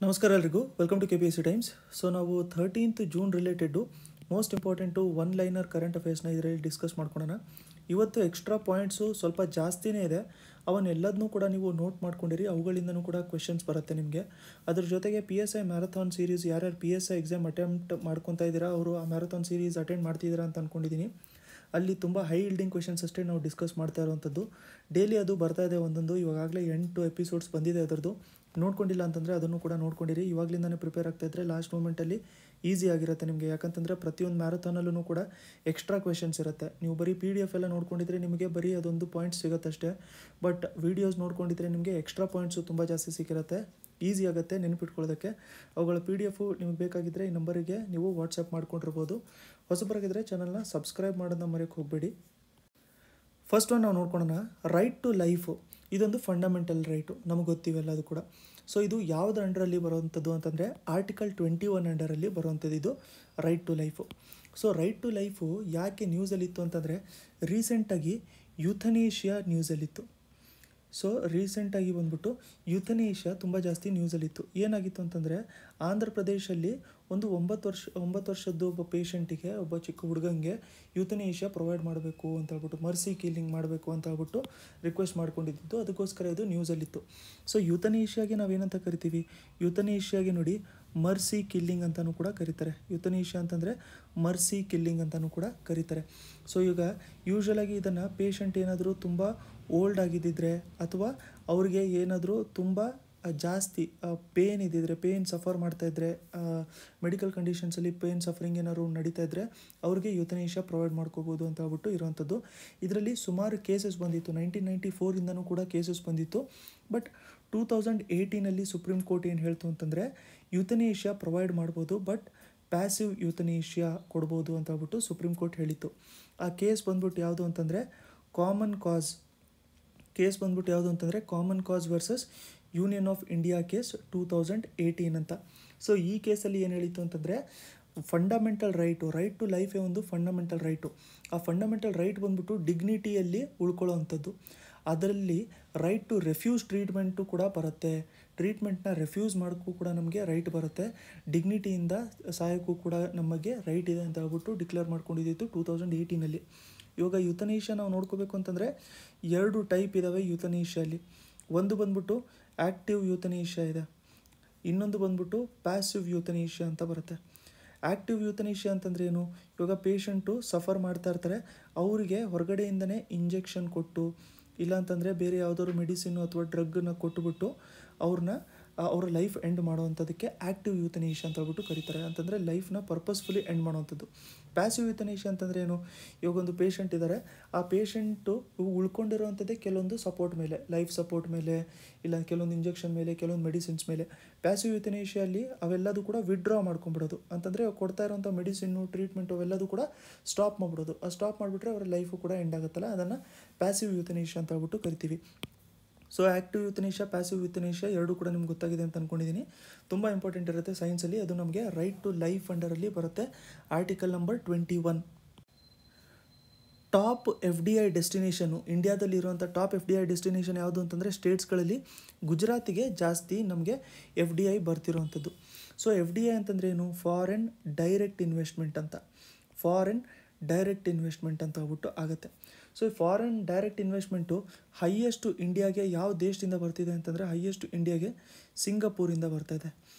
ನಮಸ್ಕಾರ ಎಲ್ರಿಗೂ welcome to KPSC Times. So ನಾವು 13th June related most important one liner current ಅಫೇರ್ಸ್ನ ಇದರಲ್ಲಿ ಡಿಸ್ಕಸ್ ಮಾಡ್ಕೊಳ್ಳೋಣ. ಇವತ್ತು ಎಕ್ಸ್ಟ್ರಾ ಪಾಯಿಂಟ್ಸು ಸ್ವಲ್ಪ ಜಾಸ್ತಿನೇ ಇದೆ, ಅವನ್ನೆಲ್ಲದನ್ನೂ ಕೂಡ ನೀವು ನೋಟ್ ಮಾಡ್ಕೊಂಡಿರಿ. ಅವುಗಳಿಂದನೂ ಕೂಡ ಕ್ವೆಶನ್ಸ್ ಬರುತ್ತೆ ನಿಮಗೆ. ಅದ್ರ ಜೊತೆಗೆ PSI ಮ್ಯಾರಥಾನ್ ಸೀರೀಸ್ ಯಾರ್ಯಾರು PSI ಎಕ್ಸಾಮ್ ಅಟೆಂಪ್ಟ್ ಮಾಡ್ಕೊತಾ ಇದ್ದೀರಾ ಅವರು ಆ ಮ್ಯಾರಥಾನ್ ಸೀರೀಸ್ ಅಟೆಂಡ್ ಮಾಡ್ತಿದ್ದೀರಾ ಅಂತ ಅಂದ್ಕೊಂಡಿದ್ದೀನಿ. ಅಲ್ಲಿ ತುಂಬ ಹೈ ಇಲ್ಡಿಂಗ್ ಕ್ವೆಶನ್ಸ್ ಅಷ್ಟೇ ನಾವು ಡಿಸ್ಕಸ್ ಮಾಡ್ತಾ ಇರೋವಂಥದ್ದು. ಡೈಲಿ ಅದು ಬರ್ತಾ ಇದೆ ಒಂದೊಂದು. ಇವಾಗಲೇ 8 ಎಪಿಸೋಡ್ಸ್ ಬಂದಿದೆ ಅದರದ್ದು. ನೋಡ್ಕೊಂಡಿಲ್ಲ ಅಂತಂದರೆ ಅದನ್ನು ಕೂಡ ನೋಡ್ಕೊಂಡಿರಿ. ಇವಾಗಲಿಂದನೇ ಪ್ರಿಪೇರ್ ಆಗ್ತಾಯಿದ್ರೆ ಲಾಸ್ಟ್ ಮೂಮೆಂಟಲ್ಲಿ ಈಸಿ ಆಗಿರುತ್ತೆ ನಿಮಗೆ. ಯಾಕಂತಂದರೆ ಪ್ರತಿಯೊಂದು ಮ್ಯಾರಥಾನಲ್ಲೂ ಕೂಡ ಎಕ್ಸ್ಟ್ರಾ ಕ್ವೆಶನ್ಸ್ ಇರುತ್ತೆ. ನೀವು ಬರೀ PDF ಎಲ್ಲ ನೋಡ್ಕೊಂಡಿದ್ರೆ ನಿಮಗೆ ಬರೀ ಅದೊಂದು ಪಾಯಿಂಟ್ಸ್ ಸಿಗುತ್ತಷ್ಟೇ. ಬಟ್ ವೀಡಿಯೋಸ್ ನೋಡ್ಕೊಂಡಿದ್ರೆ ನಿಮಗೆ ಎಕ್ಸ್ಟ್ರಾ ಪಾಯಿಂಟ್ಸು ತುಂಬ ಜಾಸ್ತಿ ಸಿಕ್ಕಿರುತ್ತೆ. ಈಸಿ ಆಗುತ್ತೆ ನೆನಪಿಟ್ಕೊಳ್ಳೋದಕ್ಕೆ. ಅವುಗಳ PDF ನಿಮಗೆ ಬೇಕಾಗಿದ್ದರೆ ಈ ನಂಬರಿಗೆ ನೀವು ವಾಟ್ಸಪ್ ಮಾಡ್ಕೊಂಡಿರ್ಬೋದು. ಹೊಸಬರಾಗಿದ್ದರೆ ಚಾನಲ್ನ ಸಬ್ಸ್ಕ್ರೈಬ್ ಮಾಡೋದನ್ನ ಮರೆಯೋಕ್ಕೆ ಹೋಗಬೇಡಿ. ಫಸ್ಟ್ ಒನ್ ನಾವು ನೋಡ್ಕೊಳ್ಳೋಣ. ರೈಟ್ ಟು ಲೈಫು ಇದೊಂದು ಫಂಡಮೆಂಟಲ್ ರೈಟು, ನಮಗೆ ಗೊತ್ತಿವೆಲ್ಲ ಅದು ಕೂಡ. ಸೊ ಇದು ಯಾವುದ್ರ ಅಂಡರಲ್ಲಿ ಬರುವಂಥದ್ದು ಅಂತಂದರೆ ಆರ್ಟಿಕಲ್ 21 ಅಂಡರಲ್ಲಿ ಬರುವಂಥದ್ದು ಇದು right to life. So right to life ಯಾಕೆ ನ್ಯೂಸಲ್ಲಿತ್ತು ಅಂತಂದರೆ ರೀಸೆಂಟಾಗಿ ಯೂಥನೇಷಿಯಾ ನ್ಯೂಸಲ್ಲಿತ್ತು. ಸೊ ರೀಸೆಂಟಾಗಿ ಬಂದ್ಬಿಟ್ಟು ಯೂಥನೇಷಿಯಾ ತುಂಬ ಜಾಸ್ತಿ ನ್ಯೂಸಲ್ಲಿತ್ತು. ಏನಾಗಿತ್ತು ಅಂತಂದರೆ ಆಂಧ್ರ ಪ್ರದೇಶಲ್ಲಿ ಒಂದು 9 ವರ್ಷದ್ದು ಒಬ್ಬ ಪೇಷಂಟಿಗೆ, ಒಬ್ಬ ಚಿಕ್ಕ ಹುಡುಗಂಗೆ ಯೂಥನೇಷಿಯಾ ಪ್ರೊವೈಡ್ ಮಾಡಬೇಕು ಅಂತ ಹೇಳ್ಬಿಟ್ಟು, ಮರ್ಸಿ ಕಿಲ್ಲಿಂಗ್ ಮಾಡಬೇಕು ಅಂತ ಹೇಳ್ಬಿಟ್ಟು ರಿಕ್ವೆಸ್ಟ್ ಮಾಡ್ಕೊಂಡಿದ್ದು. ಅದಕ್ಕೋಸ್ಕರ ಇದು ನ್ಯೂಸಲ್ಲಿತ್ತು. ಸೊ ಯೂಥನೇಷಿಯಾಗೆ ನಾವೇನಂತ ಕರಿತೀವಿ? ಯೂಥನೇಷಿಯಾಗೆ ನೋಡಿ ಮರ್ಸಿ ಕಿಲ್ಲಿಂಗ್ ಅಂತಲೂ ಕೂಡ ಕರೀತಾರೆ. ಯೂಥನೇಷಿಯಾ ಅಂತಂದರೆ ಮರ್ಸಿ ಕಿಲ್ಲಿಂಗ್ ಅಂತಲೂ ಕೂಡ ಕರೀತಾರೆ. ಸೊ ಈಗ ಯೂಶ್ವಲಾಗಿ ಇದನ್ನು ಪೇಷಂಟ್ ಏನಾದರೂ ತುಂಬ ಓಲ್ಡ್ ಆಗಿದ್ದಿದ್ರೆ ಅಥವಾ ಅವ್ರಿಗೆ ಏನಾದರೂ ತುಂಬ ಜಾಸ್ತಿ ಪೇನ್ ಇದ್ದಿದ್ರೆ, ಪೇನ್ ಸಫರ್ ಮಾಡ್ತಾಯಿದ್ರೆ, ಮೆಡಿಕಲ್ ಕಂಡೀಷನ್ಸಲ್ಲಿ ಪೇನ್ ಸಫರಿಂಗ್ ಏನಾದ್ರು ನಡೀತಾ ಇದ್ದರೆ ಅವ್ರಿಗೆ ಯೂಥನೇಷಿಯಾ ಪ್ರೊವೈಡ್ ಮಾಡ್ಕೋಬೋದು ಅಂತ ಹೇಳ್ಬಿಟ್ಟು ಇರೋವಂಥದ್ದು. ಇದರಲ್ಲಿ ಸುಮಾರು ಕೇಸಸ್ ಬಂದಿತ್ತು. 1994ಇಂದನೂ ಕೂಡ ಕೇಸಸ್ ಬಂದಿತ್ತು. ಬಟ್ 2018 ಸುಪ್ರೀಂ ಕೋರ್ಟ್ ಏನು ಹೇಳ್ತು ಅಂತಂದರೆ ಯೂಥನೇಷಿಯಾ ಪ್ರೊವೈಡ್ ಮಾಡ್ಬೋದು, ಬಟ್ ಪ್ಯಾಸಿವ್ ಯೂಥನೇಷಿಯಾ ಕೊಡ್ಬೋದು ಅಂತ ಹೇಳ್ಬಿಟ್ಟು ಸುಪ್ರೀಂ ಕೋರ್ಟ್ ಹೇಳಿತ್ತು. ಆ ಕೇಸ್ ಬಂದ್ಬಿಟ್ಟು ಯಾವುದು ಅಂತಂದರೆ common cos versus union of India case 2018 ಅಂತ. ಸೊ ಈ ಕೇಸಲ್ಲಿ ಏನು ಹೇಳಿತ್ತು ಅಂತಂದರೆ ಫಂಡಮೆಂಟಲ್ ರೈಟ್ ಟು ಲೈಫೇ ಒಂದು ಫಂಡಮೆಂಟಲ್ ರೈಟು. ಆ ಫಂಡಮೆಂಟಲ್ ರೈಟ್ ಬಂದ್ಬಿಟ್ಟು ಡಿಗ್ನಿಟಿಯಲ್ಲಿ ಉಳ್ಕೊಳ್ಳೋ ಅಂಥದ್ದು. ಅದರಲ್ಲಿ ರೈಟ್ ಟು ರೆಫ್ಯೂಸ್ ಟ್ರೀಟ್ಮೆಂಟು ಕೂಡ ಬರುತ್ತೆ. ಟ್ರೀಟ್ಮೆಂಟ್ನ ರೆಫ್ಯೂಸ್ ಮಾಡೋಕ್ಕೂ ಕೂಡ ನಮಗೆ ರೈಟ್ ಬರುತ್ತೆ. ಡಿಗ್ನಿಟಿಯಿಂದ ಸಾಯೋಕ್ಕೂ ಕೂಡ ನಮಗೆ ರೈಟ್ ಇದೆ ಅಂತ ಹೇಳ್ಬಿಟ್ಟು ಡಿಕ್ಲೇರ್ ಮಾಡ್ಕೊಂಡಿದ್ದಿತ್ತು 2018. ಇವಾಗ ಯೂಥನೇಷಿಯಾ ನಾವು ನೋಡ್ಕೋಬೇಕು ಅಂತಂದರೆ 2 ಟೈಪ್ ಇದ್ದಾವೆ ಯೂಥನೇಷಿಯಲ್ಲಿ. ಒಂದು ಬಂದ್ಬಿಟ್ಟು ಆ್ಯಕ್ಟಿವ್ ಯೂಥನೇಷಿಯಾ ಇದೆ, ಇನ್ನೊಂದು ಬಂದ್ಬಿಟ್ಟು ಪ್ಯಾಸಿವ್ ಯೂಥನೇಷಿಯಾ ಅಂತ ಬರುತ್ತೆ. ಆ್ಯಕ್ಟಿವ್ ಯೂಥನೇಷಿಯಾ ಅಂತಂದರೆ ಏನು? ಇವಾಗ ಪೇಷಂಟು ಸಫರ್ ಮಾಡ್ತಾ ಇರ್ತಾರೆ, ಅವರಿಗೆ ಹೊರಗಡೆಯಿಂದನೇ ಇಂಜೆಕ್ಷನ್ ಕೊಟ್ಟು ಇಲ್ಲಾಂತಂದರೆ ಬೇರೆ ಯಾವುದಾದ್ರು ಮೆಡಿಸಿನ್ನು ಅಥವಾ ಡ್ರಗ್ಗನ್ನು ಕೊಟ್ಟುಬಿಟ್ಟು ಅವರ ಲೈಫ್ ಎಂಡ್ ಮಾಡೋವಂಥದ್ದಕ್ಕೆ ಆ್ಯಕ್ಟಿವ್ ಯೂಥನೇಷಿಯಾ ಅಂತ ಹೇಳ್ಬಿಟ್ಟು ಕರೀತಾರೆ. ಅಂತಂದರೆ ಲೈಫ್ನ ಪರ್ಪಸ್ಫುಲಿ ಎಂಡ್ ಮಾಡೋವಂಥದ್ದು. ಪ್ಯಾಸಿವ್ ಯೂಥನೇಷಿಯಾ ಅಂತಂದರೆ ಏನು? ಇವಾಗ ಒಂದು ಪೇಷಂಟ್ ಇದ್ದಾರೆ, ಆ ಪೇಷಂಟು ಉಳ್ಕೊಂಡಿರೋವಂಥದ್ದೇ ಕೆಲವೊಂದು ಸಪೋರ್ಟ್ ಮೇಲೆ, ಲೈಫ್ ಸಪೋರ್ಟ್ ಮೇಲೆ, ಇಲ್ಲ ಕೆಲವೊಂದು ಇಂಜೆಕ್ಷನ್ ಮೇಲೆ, ಕೆಲವೊಂದು ಮೆಡಿಸಿನ್ಸ್ ಮೇಲೆ. ಪ್ಯಾಸಿವ್ ಯೂಥನೇಷಿಯಲ್ಲಿ ಅವೆಲ್ಲದೂ ಕೂಡ ವಿಡ್ರಾ ಮಾಡ್ಕೊಂಬಿಡೋದು. ಅಂತಂದರೆ ಕೊಡ್ತಾ ಇರೋಂಥ ಮೆಡಿಸಿನ್ನು, ಟ್ರೀಟ್ಮೆಂಟು ಅವೆಲ್ಲದೂ ಕೂಡ ಸ್ಟಾಪ್ ಮಾಡಿಬಿಡೋದು. ಆ ಸ್ಟಾಪ್ ಮಾಡಿಬಿಟ್ರೆ ಅವರ ಲೈಫು ಕೂಡ ಎಂಡ್ ಆಗುತ್ತಲ್ಲ, ಅದನ್ನು ಪ್ಯಾಸಿವ್ ಯೂಥನೇಷಿಯಾ ಅಂತ ಹೇಳ್ಬಿಟ್ಟು ಕರಿತೀವಿ. ಸೊ ಆ್ಯಕ್ಟಿವ್ ಯೂಥನೇಷಿಯಾ, ಪ್ಯಾಸಿವ್ ಯೂಥನೇಷಿಯಾ ಎರಡೂ ಕೂಡ ನಿಮ್ಗೆ ಗೊತ್ತಾಗಿದೆ ಅಂತ ಅಂದ್ಕೊಂಡಿದ್ದೀನಿ. ತುಂಬ ಇಂಪಾರ್ಟೆಂಟ್ ಇರುತ್ತೆ ಸೈನ್ಸಲ್ಲಿ. ಅದು ನಮಗೆ ರೈಟ್ ಟು ಲೈಫ್ ಅಂಡರಲ್ಲಿ ಬರುತ್ತೆ. Article number 21. Top FDI destination, ಇಂಡಿಯಾದಲ್ಲಿ ಇರುವಂಥ ಟಾಪ್ FDI ಡೆಸ್ಟಿನೇಷನ್ ಯಾವುದು ಅಂತಂದರೆ ಸ್ಟೇಟ್ಸ್ಗಳಲ್ಲಿ ಗುಜರಾತಿಗೆ ಜಾಸ್ತಿ ನಮಗೆ FDI ಬರ್ತಿರೋವಂಥದ್ದು. ಸೊ FDI ಅಂತಂದರೆ ಏನು? ಫಾರಿನ್ ಡೈರೆಕ್ಟ್ ಇನ್ವೆಸ್ಟ್ಮೆಂಟ್ ಅಂತ. ಫಾರಿನ್ ಡೈರೆಕ್ಟ್ ಇನ್ವೆಸ್ಟ್ಮೆಂಟ್ ಅಂತ ಹೇಳ್ಬಿಟ್ಟು ಆಗುತ್ತೆ. ಸೊ ಈ ಫಾರಿನ್ ಡೈರೆಕ್ಟ್ ಇನ್ವೆಸ್ಟ್ಮೆಂಟು ಹೈಯೆಸ್ಟು ಇಂಡಿಯಾಗೆ ಯಾವ ದೇಶದಿಂದ ಬರ್ತಿದೆ ಅಂತಂದರೆ ಹೈಯೆಸ್ಟು ಇಂಡಿಯಾಗೆ ಸಿಂಗಪೂರಿಂದ ಬರ್ತಾಯಿದೆ.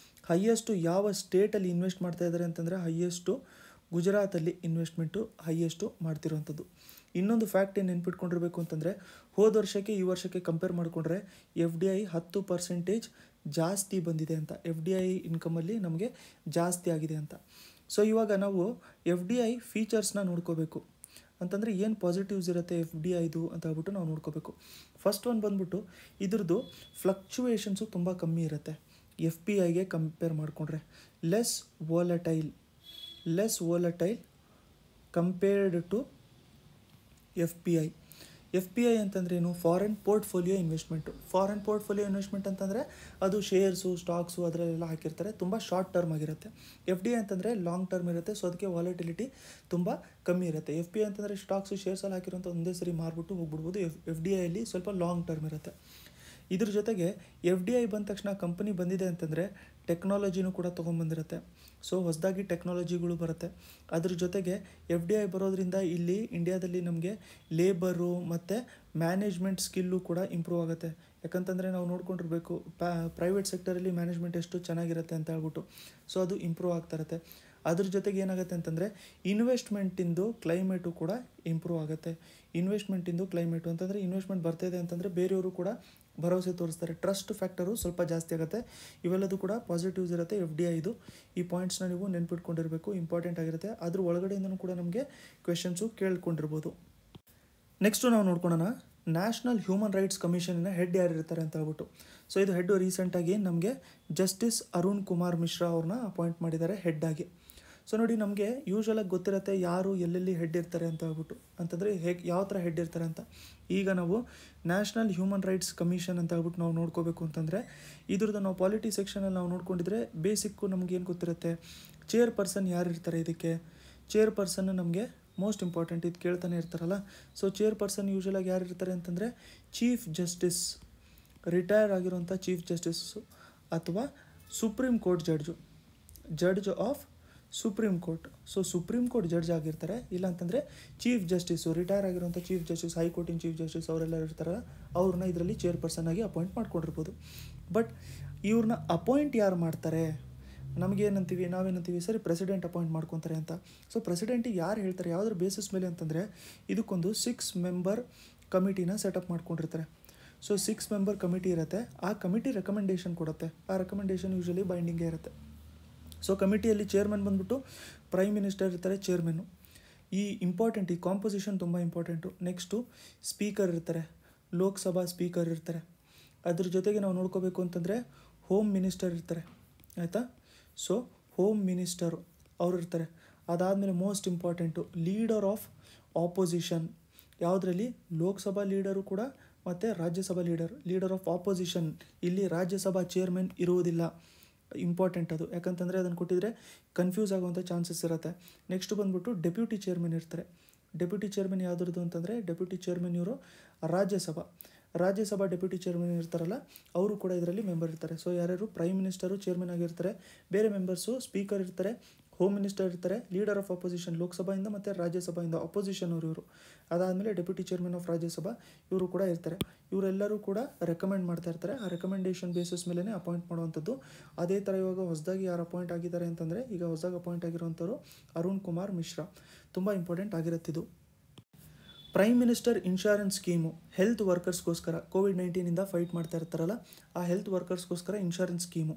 ಹೈಯೆಸ್ಟು ಯಾವ ಸ್ಟೇಟಲ್ಲಿ ಇನ್ವೆಸ್ಟ್ ಮಾಡ್ತಾ ಇದ್ದಾರೆ ಅಂತಂದರೆ ಹೈಯೆಸ್ಟು ಗುಜರಾತಲ್ಲಿ ಇನ್ವೆಸ್ಟ್ಮೆಂಟು ಹೈಯೆಸ್ಟು ಮಾಡ್ತಿರೋವಂಥದ್ದು. ಇನ್ನೊಂದು ಫ್ಯಾಕ್ಟ್ ಏನು ನೆನ್ಪಿಟ್ಕೊಂಡಿರಬೇಕು ಅಂತಂದರೆ ಹೋದ ವರ್ಷಕ್ಕೆ ಈ ವರ್ಷಕ್ಕೆ ಕಂಪೇರ್ ಮಾಡಿಕೊಂಡ್ರೆ FDI 10% ಜಾಸ್ತಿ ಬಂದಿದೆ ಅಂತ. FDI ಇನ್ಕಮಲ್ಲಿ ನಮಗೆ ಜಾಸ್ತಿ ಆಗಿದೆ ಅಂತ. ಸೊ ಇವಾಗ ನಾವು FDI ಫೀಚರ್ಸ್ನ ನೋಡ್ಕೋಬೇಕು ಅಂತಂದರೆ ಏನು ಪಾಸಿಟಿವ್ಸ್ ಇರುತ್ತೆ FDIದು ಅಂತ ಹೇಳ್ಬಿಟ್ಟು ನಾವು ನೋಡ್ಕೋಬೇಕು. ಫಸ್ಟ್ ಒನ್ ಬಂದ್ಬಿಟ್ಟು ಇದ್ರದ್ದು ಫ್ಲಕ್ಚುವೇಷನ್ಸು ತುಂಬ ಕಮ್ಮಿ ಇರುತ್ತೆ FPIಗೆ ಕಂಪೇರ್ ಮಾಡಿಕೊಂಡ್ರೆ. Less volatile compared to FPI ಅಂತಂದ್ರೆ ಏನು? Foreign portfolio investment. Foreign portfolio investment ಅಂತಂದರೆ ಅದು ಶೇರ್ಸು, ಸ್ಟಾಕ್ಸು ಅದರಲ್ಲೆಲ್ಲ ಹಾಕಿರ್ತಾರೆ, ತುಂಬ ಶಾರ್ಟ್ ಟರ್ಮ್ ಆಗಿರುತ್ತೆ. FDI ಅಂತಂದರೆ ಲಾಂಗ್ ಟರ್ಮ್ ಇರುತ್ತೆ. ಸೊ ಅದಕ್ಕೆ ವಾಲಟಿಲಿಟಿ ತುಂಬ ಕಮ್ಮಿ ಇರುತ್ತೆ. FPI ಅಂತಂದರೆ ಸ್ಟಾಕ್ಸು, ಶೇರ್ಸಲ್ಲಿ ಹಾಕಿರೋಂಥ ಒಂದೇ ಸರಿ ಮಾರ್ಬಿಟ್ಟು ಹೋಗ್ಬಿಡ್ಬೋದು. FDIಯಲ್ಲಿ ಸ್ವಲ್ಪ ಲಾಂಗ್ ಟರ್ಮ್ ಇರುತ್ತೆ. ಇದ್ರ ಜೊತೆಗೆ FDI ಬಂದ ತಕ್ಷಣ ಕಂಪನಿ ಬಂದಿದೆ ಅಂತಂದರೆ ಟೆಕ್ನಾಲಜಿನೂ ಕೂಡ ತೊಗೊಂಬಂದಿರುತ್ತೆ. ಸೊ ಹೊಸದಾಗಿ ಟೆಕ್ನಾಲಜಿಗಳು ಬರುತ್ತೆ. ಅದ್ರ ಜೊತೆಗೆ FDI ಬರೋದ್ರಿಂದ ಇಲ್ಲಿ ಇಂಡಿಯಾದಲ್ಲಿ ನಮಗೆ ಲೇಬರು ಮತ್ತು ಮ್ಯಾನೇಜ್ಮೆಂಟ್ ಸ್ಕಿಲ್ಲು ಕೂಡ ಇಂಪ್ರೂವ್ ಆಗುತ್ತೆ. ಯಾಕಂತಂದರೆ ನಾವು ನೋಡ್ಕೊಂಡಿರಬೇಕು ಪ್ರೈವೇಟ್ ಸೆಕ್ಟರಲ್ಲಿ ಮ್ಯಾನೇಜ್ಮೆಂಟ್ ಎಷ್ಟು ಚೆನ್ನಾಗಿರುತ್ತೆ ಅಂತ ಹೇಳ್ಬಿಟ್ಟು. ಸೊ ಅದು ಇಂಪ್ರೂವ್ ಆಗ್ತಾ ಇರುತ್ತೆ. ಅದ್ರ ಜೊತೆಗೆ ಏನಾಗುತ್ತೆ ಅಂತಂದರೆ ಇನ್ವೆಸ್ಟ್ಮೆಂಟಿಂದು ಕ್ಲೈಮೇಟು ಕೂಡ ಇಂಪ್ರೂವ್ ಆಗುತ್ತೆ. ಇನ್ವೆಸ್ಟ್ಮೆಂಟಿಂದು ಕ್ಲೈಮೇಟು ಅಂತಂದರೆ ಇನ್ವೆಸ್ಟ್ಮೆಂಟ್ ಬರ್ತಾಯಿದೆ ಅಂತಂದರೆ ಬೇರೆಯವರು ಕೂಡ ಭರವಸೆ ತೋರಿಸ್ತಾರೆ. ಟ್ರಸ್ಟ್ ಫ್ಯಾಕ್ಟರು ಸ್ವಲ್ಪ ಜಾಸ್ತಿ ಆಗುತ್ತೆ. ಇವೆಲ್ಲದೂ ಕೂಡ ಪಾಸಿಟಿವ್ಸ್ ಇರುತ್ತೆ FDIದು. ಈ ಪಾಯಿಂಟ್ಸ್ನ ನೀವು ನೆನ್ಪಿಟ್ಕೊಂಡಿರಬೇಕು, ಇಂಪಾರ್ಟೆಂಟ್ ಆಗಿರುತ್ತೆ. ಅದ್ರ ಒಳಗಡೆಯಿಂದನೂ ಕೂಡ ನಮಗೆ ಕ್ವೆಶನ್ಸು ಕೇಳ್ಕೊಂಡಿರ್ಬೋದು. ನೆಕ್ಸ್ಟು ನಾವು ನೋಡ್ಕೊಳ್ಳೋಣ ನ್ಯಾಷನಲ್ ಹ್ಯೂಮನ್ ರೈಟ್ಸ್ ಕಮಿಷನ್ನ ಹೆಡ್ ಯಾರು ಇರ್ತಾರೆ ಅಂತ ಹೇಳ್ಬಿಟ್ಟು. ಸೊ ಇದು ಹೆಡ್ಡು ರೀಸೆಂಟಾಗಿ ನಮಗೆ ಜಸ್ಟಿಸ್ ಅರುಣ್ ಕುಮಾರ್ ಮಿಶ್ರಾ ಅವ್ರನ್ನ ಅಪಾಯಿಂಟ್ ಮಾಡಿದ್ದಾರೆ ಹೆಡ್ಡಾಗಿ. ಸೊ ನೋಡಿ, ನಮಗೆ ಯೂಶ್ವಲಾಗಿ ಗೊತ್ತಿರುತ್ತೆ ಯಾರು ಎಲ್ಲೆಲ್ಲಿ ಹೆಡ್ ಇರ್ತಾರೆ ಅಂತ ಹೇಳ್ಬಿಟ್ಟು, ಅಂತಂದರೆ ಹೇಗೆ ಯಾವ ಥರ ಹೆಡ್ ಇರ್ತಾರೆ ಅಂತ. ಈಗ ನಾವು ನ್ಯಾಷನಲ್ ಹ್ಯೂಮನ್ ರೈಟ್ಸ್ ಕಮಿಷನ್ ಅಂತ ಹೇಳ್ಬಿಟ್ಟು ನಾವು ನೋಡ್ಕೋಬೇಕು ಅಂತಂದರೆ ಇದ್ರದ್ದು ನಾವು ಪಾಲಿಟಿ ಸೆಕ್ಷನಲ್ಲಿ ನಾವು ನೋಡ್ಕೊಂಡಿದ್ರೆ ಬೇಸಿಕ್ಕು ನಮಗೇನು ಗೊತ್ತಿರುತ್ತೆ, ಚೇರ್ಪರ್ಸನ್ ಯಾರು ಇರ್ತಾರೆ ಇದಕ್ಕೆ. ಚೇರ್ಪರ್ಸನ್ ನಮಗೆ ಮೋಸ್ಟ್ ಇಂಪಾರ್ಟೆಂಟ್, ಇದು ಕೇಳ್ತಾನೆ ಇರ್ತಾರಲ್ಲ. ಸೊ ಚೇರ್ಪರ್ಸನ್ ಯೂಶ್ವಲಾಗಿ ಯಾರು ಇರ್ತಾರೆ ಅಂತಂದರೆ ಚೀಫ್ ಜಸ್ಟಿಸ್, ರಿಟೈರ್ ಆಗಿರುವಂಥ ಚೀಫ್ ಜಸ್ಟಿಸ್ಸು ಅಥವಾ supreme court judge of supreme court. So supreme court judge ಆಗಿರ್ತಾರೆ. ಇಲ್ಲಾಂತಂದರೆ ಚೀಫ್ ಜಸ್ಟಿಸು, ರಿಟೈರ್ ಆಗಿರುವಂಥ ಚೀಫ್ ಜಸ್ಟಿಸ್, ಹೈಕೋರ್ಟಿನ ಚೀಫ್ ಜಸ್ಟಿಸ್ ಅವರೆಲ್ಲ ಇರ್ತಾರಲ್ಲ, ಅವ್ರನ್ನ ಇದರಲ್ಲಿ ಚೇರ್ಪರ್ಸನ್ ಆಗಿ ಅಪಾಯಿಂಟ್ ಮಾಡ್ಕೊಂಡಿರ್ಬೋದು. ಬಟ್ ಇವ್ರನ್ನ ಅಪಾಯಿಂಟ್ ಯಾರು ಮಾಡ್ತಾರೆ, ನಾವೇನಂತೀವಿ ಸರಿ ಪ್ರೆಸಿಡೆಂಟ್ ಅಪಾಯಿಂಟ್ ಮಾಡ್ಕೊತಾರೆ ಅಂತ. ಸೊ ಪ್ರೆಸಿಡೆಂಟಿಗೆ ಯಾರು ಹೇಳ್ತಾರೆ, ಯಾವುದ್ರ ಬೇಸಿಸ್ ಮೇಲೆ ಅಂತಂದರೆ ಇದಕ್ಕೊಂದು 6 ಮೆಂಬರ್ ಕಮಿಟಿನ ಸೆಟಪ್ ಮಾಡ್ಕೊಂಡಿರ್ತಾರೆ. ಸೊ 6 ಮೆಂಬರ್ ಕಮಿಟಿ ಇರುತ್ತೆ. ಆ ಕಮಿಟಿ ರೆಕಮೆಂಡೇಷನ್ ಕೊಡುತ್ತೆ. ಆ ರೆಕಮೆಂಡೇಷನ್ ಯೂಶ್ವಲಿ ಬೈಂಡಿಂಗೇ ಇರುತ್ತೆ. ಸೊ ಕಮಿಟಿಯಲ್ಲಿ ಚೇರ್ಮನ್ ಬಂದ್ಬಿಟ್ಟು ಪ್ರೈಮ್ ಮಿನಿಸ್ಟರ್ ಇರ್ತಾರೆ, ಚೇರ್ಮನ್ನು. ಈ ಕಾಂಪೋಸಿಷನ್ ತುಂಬ ಇಂಪಾರ್ಟೆಂಟು. ನೆಕ್ಸ್ಟು ಸ್ಪೀಕರ್ ಇರ್ತಾರೆ, ಲೋಕಸಭಾ ಸ್ಪೀಕರ್ ಇರ್ತಾರೆ. ಅದ್ರ ಜೊತೆಗೆ ನಾವು ನೋಡ್ಕೋಬೇಕು ಅಂತಂದರೆ ಹೋಮ್ ಮಿನಿಸ್ಟರ್ ಇರ್ತಾರೆ, ಆಯಿತಾ. ಸೊ ಹೋಮ್ ಮಿನಿಸ್ಟರು ಅವರು ಇರ್ತಾರೆ. ಅದಾದಮೇಲೆ most important leader of opposition. ಯಾವುದರಲ್ಲಿ ಲೋಕಸಭಾ ಲೀಡರು ಕೂಡ ಮತ್ತು ರಾಜ್ಯಸಭಾ ಲೀಡರ್ ಆಫ್ ಆಪೋಸಿಷನ್. ಇಲ್ಲಿ ರಾಜ್ಯಸಭಾ ಚೇರ್ಮನ್ ಇರುವುದಿಲ್ಲ. ಇಂಪಾರ್ಟೆಂಟ್ ಅದು, ಯಾಕಂತಂದರೆ ಅದನ್ನು ಕೊಟ್ಟಿದ್ರೆ ಕನ್ಫ್ಯೂಸ್ ಆಗುವಂಥ ಚಾನ್ಸಸ್ ಇರುತ್ತೆ. ನೆಕ್ಸ್ಟ್ ಬಂದ್ಬಿಟ್ಟು ಡೆಪ್ಯೂಟಿ ಚೇರ್ಮನ್ ಇರ್ತಾರೆ. ಡೆಪ್ಯೂಟಿ ಚೇರ್ಮನ್ ಯಾವುದ್ರದ್ದು ಅಂತಂದರೆ ಡೆಪ್ಯೂಟಿ ಚೇರ್ಮನ್ ಇವರು ರಾಜ್ಯಸಭಾ ಡೆಪ್ಯೂಟಿ ಚೇರ್ಮನ್ ಇರ್ತಾರಲ್ಲ, ಅವರು ಕೂಡ ಇದರಲ್ಲಿ ಮೆಂಬರ್ ಇರ್ತಾರೆ. ಸೊ ಯಾರ್ಯಾರು ಪ್ರೈಮ್ ಮಿನಿಸ್ಟರು ಚೇರ್ಮನ್ ಆಗಿರ್ತಾರೆ, ಬೇರೆ ಮೆಂಬರ್ಸು ಸ್ಪೀಕರ್ ಇರ್ತಾರೆ, ಹೋಮ್ ಮಿನಿಸ್ಟರ್ ಇರ್ತಾರೆ, ಲೀಡರ್ ಆಫ್ ಅಪೋಸಿಷನ್ ಲೋಕಸಭೆಯಿಂದ ಮತ್ತು ರಾಜ್ಯಸಭೆಯಿಂದ ಅಪೋಸಿಷನ್ ಇವರು. ಅದಾದಮೇಲೆ ಡೆಪ್ಯೂಟಿ ಚೇರ್ಮನ್ ಆಫ್ ರಾಜ್ಯಸಭಾ ಇವರು ಕೂಡ ಇರ್ತಾರೆ. ಇವರೆಲ್ಲರೂ ಕೂಡ ರೆಕಮೆಂಡ್ ಮಾಡ್ತಾ ಇರ್ತಾರೆ. ಆ ರೆಕಮೆಂಡೇಷನ್ ಬೇಸಿಸ್ ಮೇಲೆ ಅಪಾಯಿಂಟ್ ಮಾಡುವಂಥದ್ದು. ಅದೇ ಥರ ಇವಾಗ ಹೊಸದಾಗಿ ಯಾರು ಅಪಾಯಿಂಟ್ ಆಗಿದ್ದಾರೆ ಅಂತಂದರೆ, ಈಗ ಹೊಸದಾಗಿ ಅಪಾಯಿಂಟ್ ಆಗಿರುವಂಥವ್ರು ಅರುಣ್ ಕುಮಾರ್ ಮಿಶ್ರಾ. ತುಂಬ ಇಂಪಾರ್ಟೆಂಟ್ ಆಗಿರುತ್ತಿದ್ದು. Prime minister insurance scheme health ವರ್ಕರ್ಸ್ಗೋಸ್ಕರ, ಕೋವಿಡ್-19 ಫೈಟ್ ಮಾಡ್ತಾ ಇರ್ತಾರಲ್ಲ, ಆ ಹೆಲ್ತ್ ವರ್ಕರ್ಸ್ಗೋಸ್ಕರ ಇನ್ಶೂರೆನ್ಸ್ ಸ್ಕೀಮು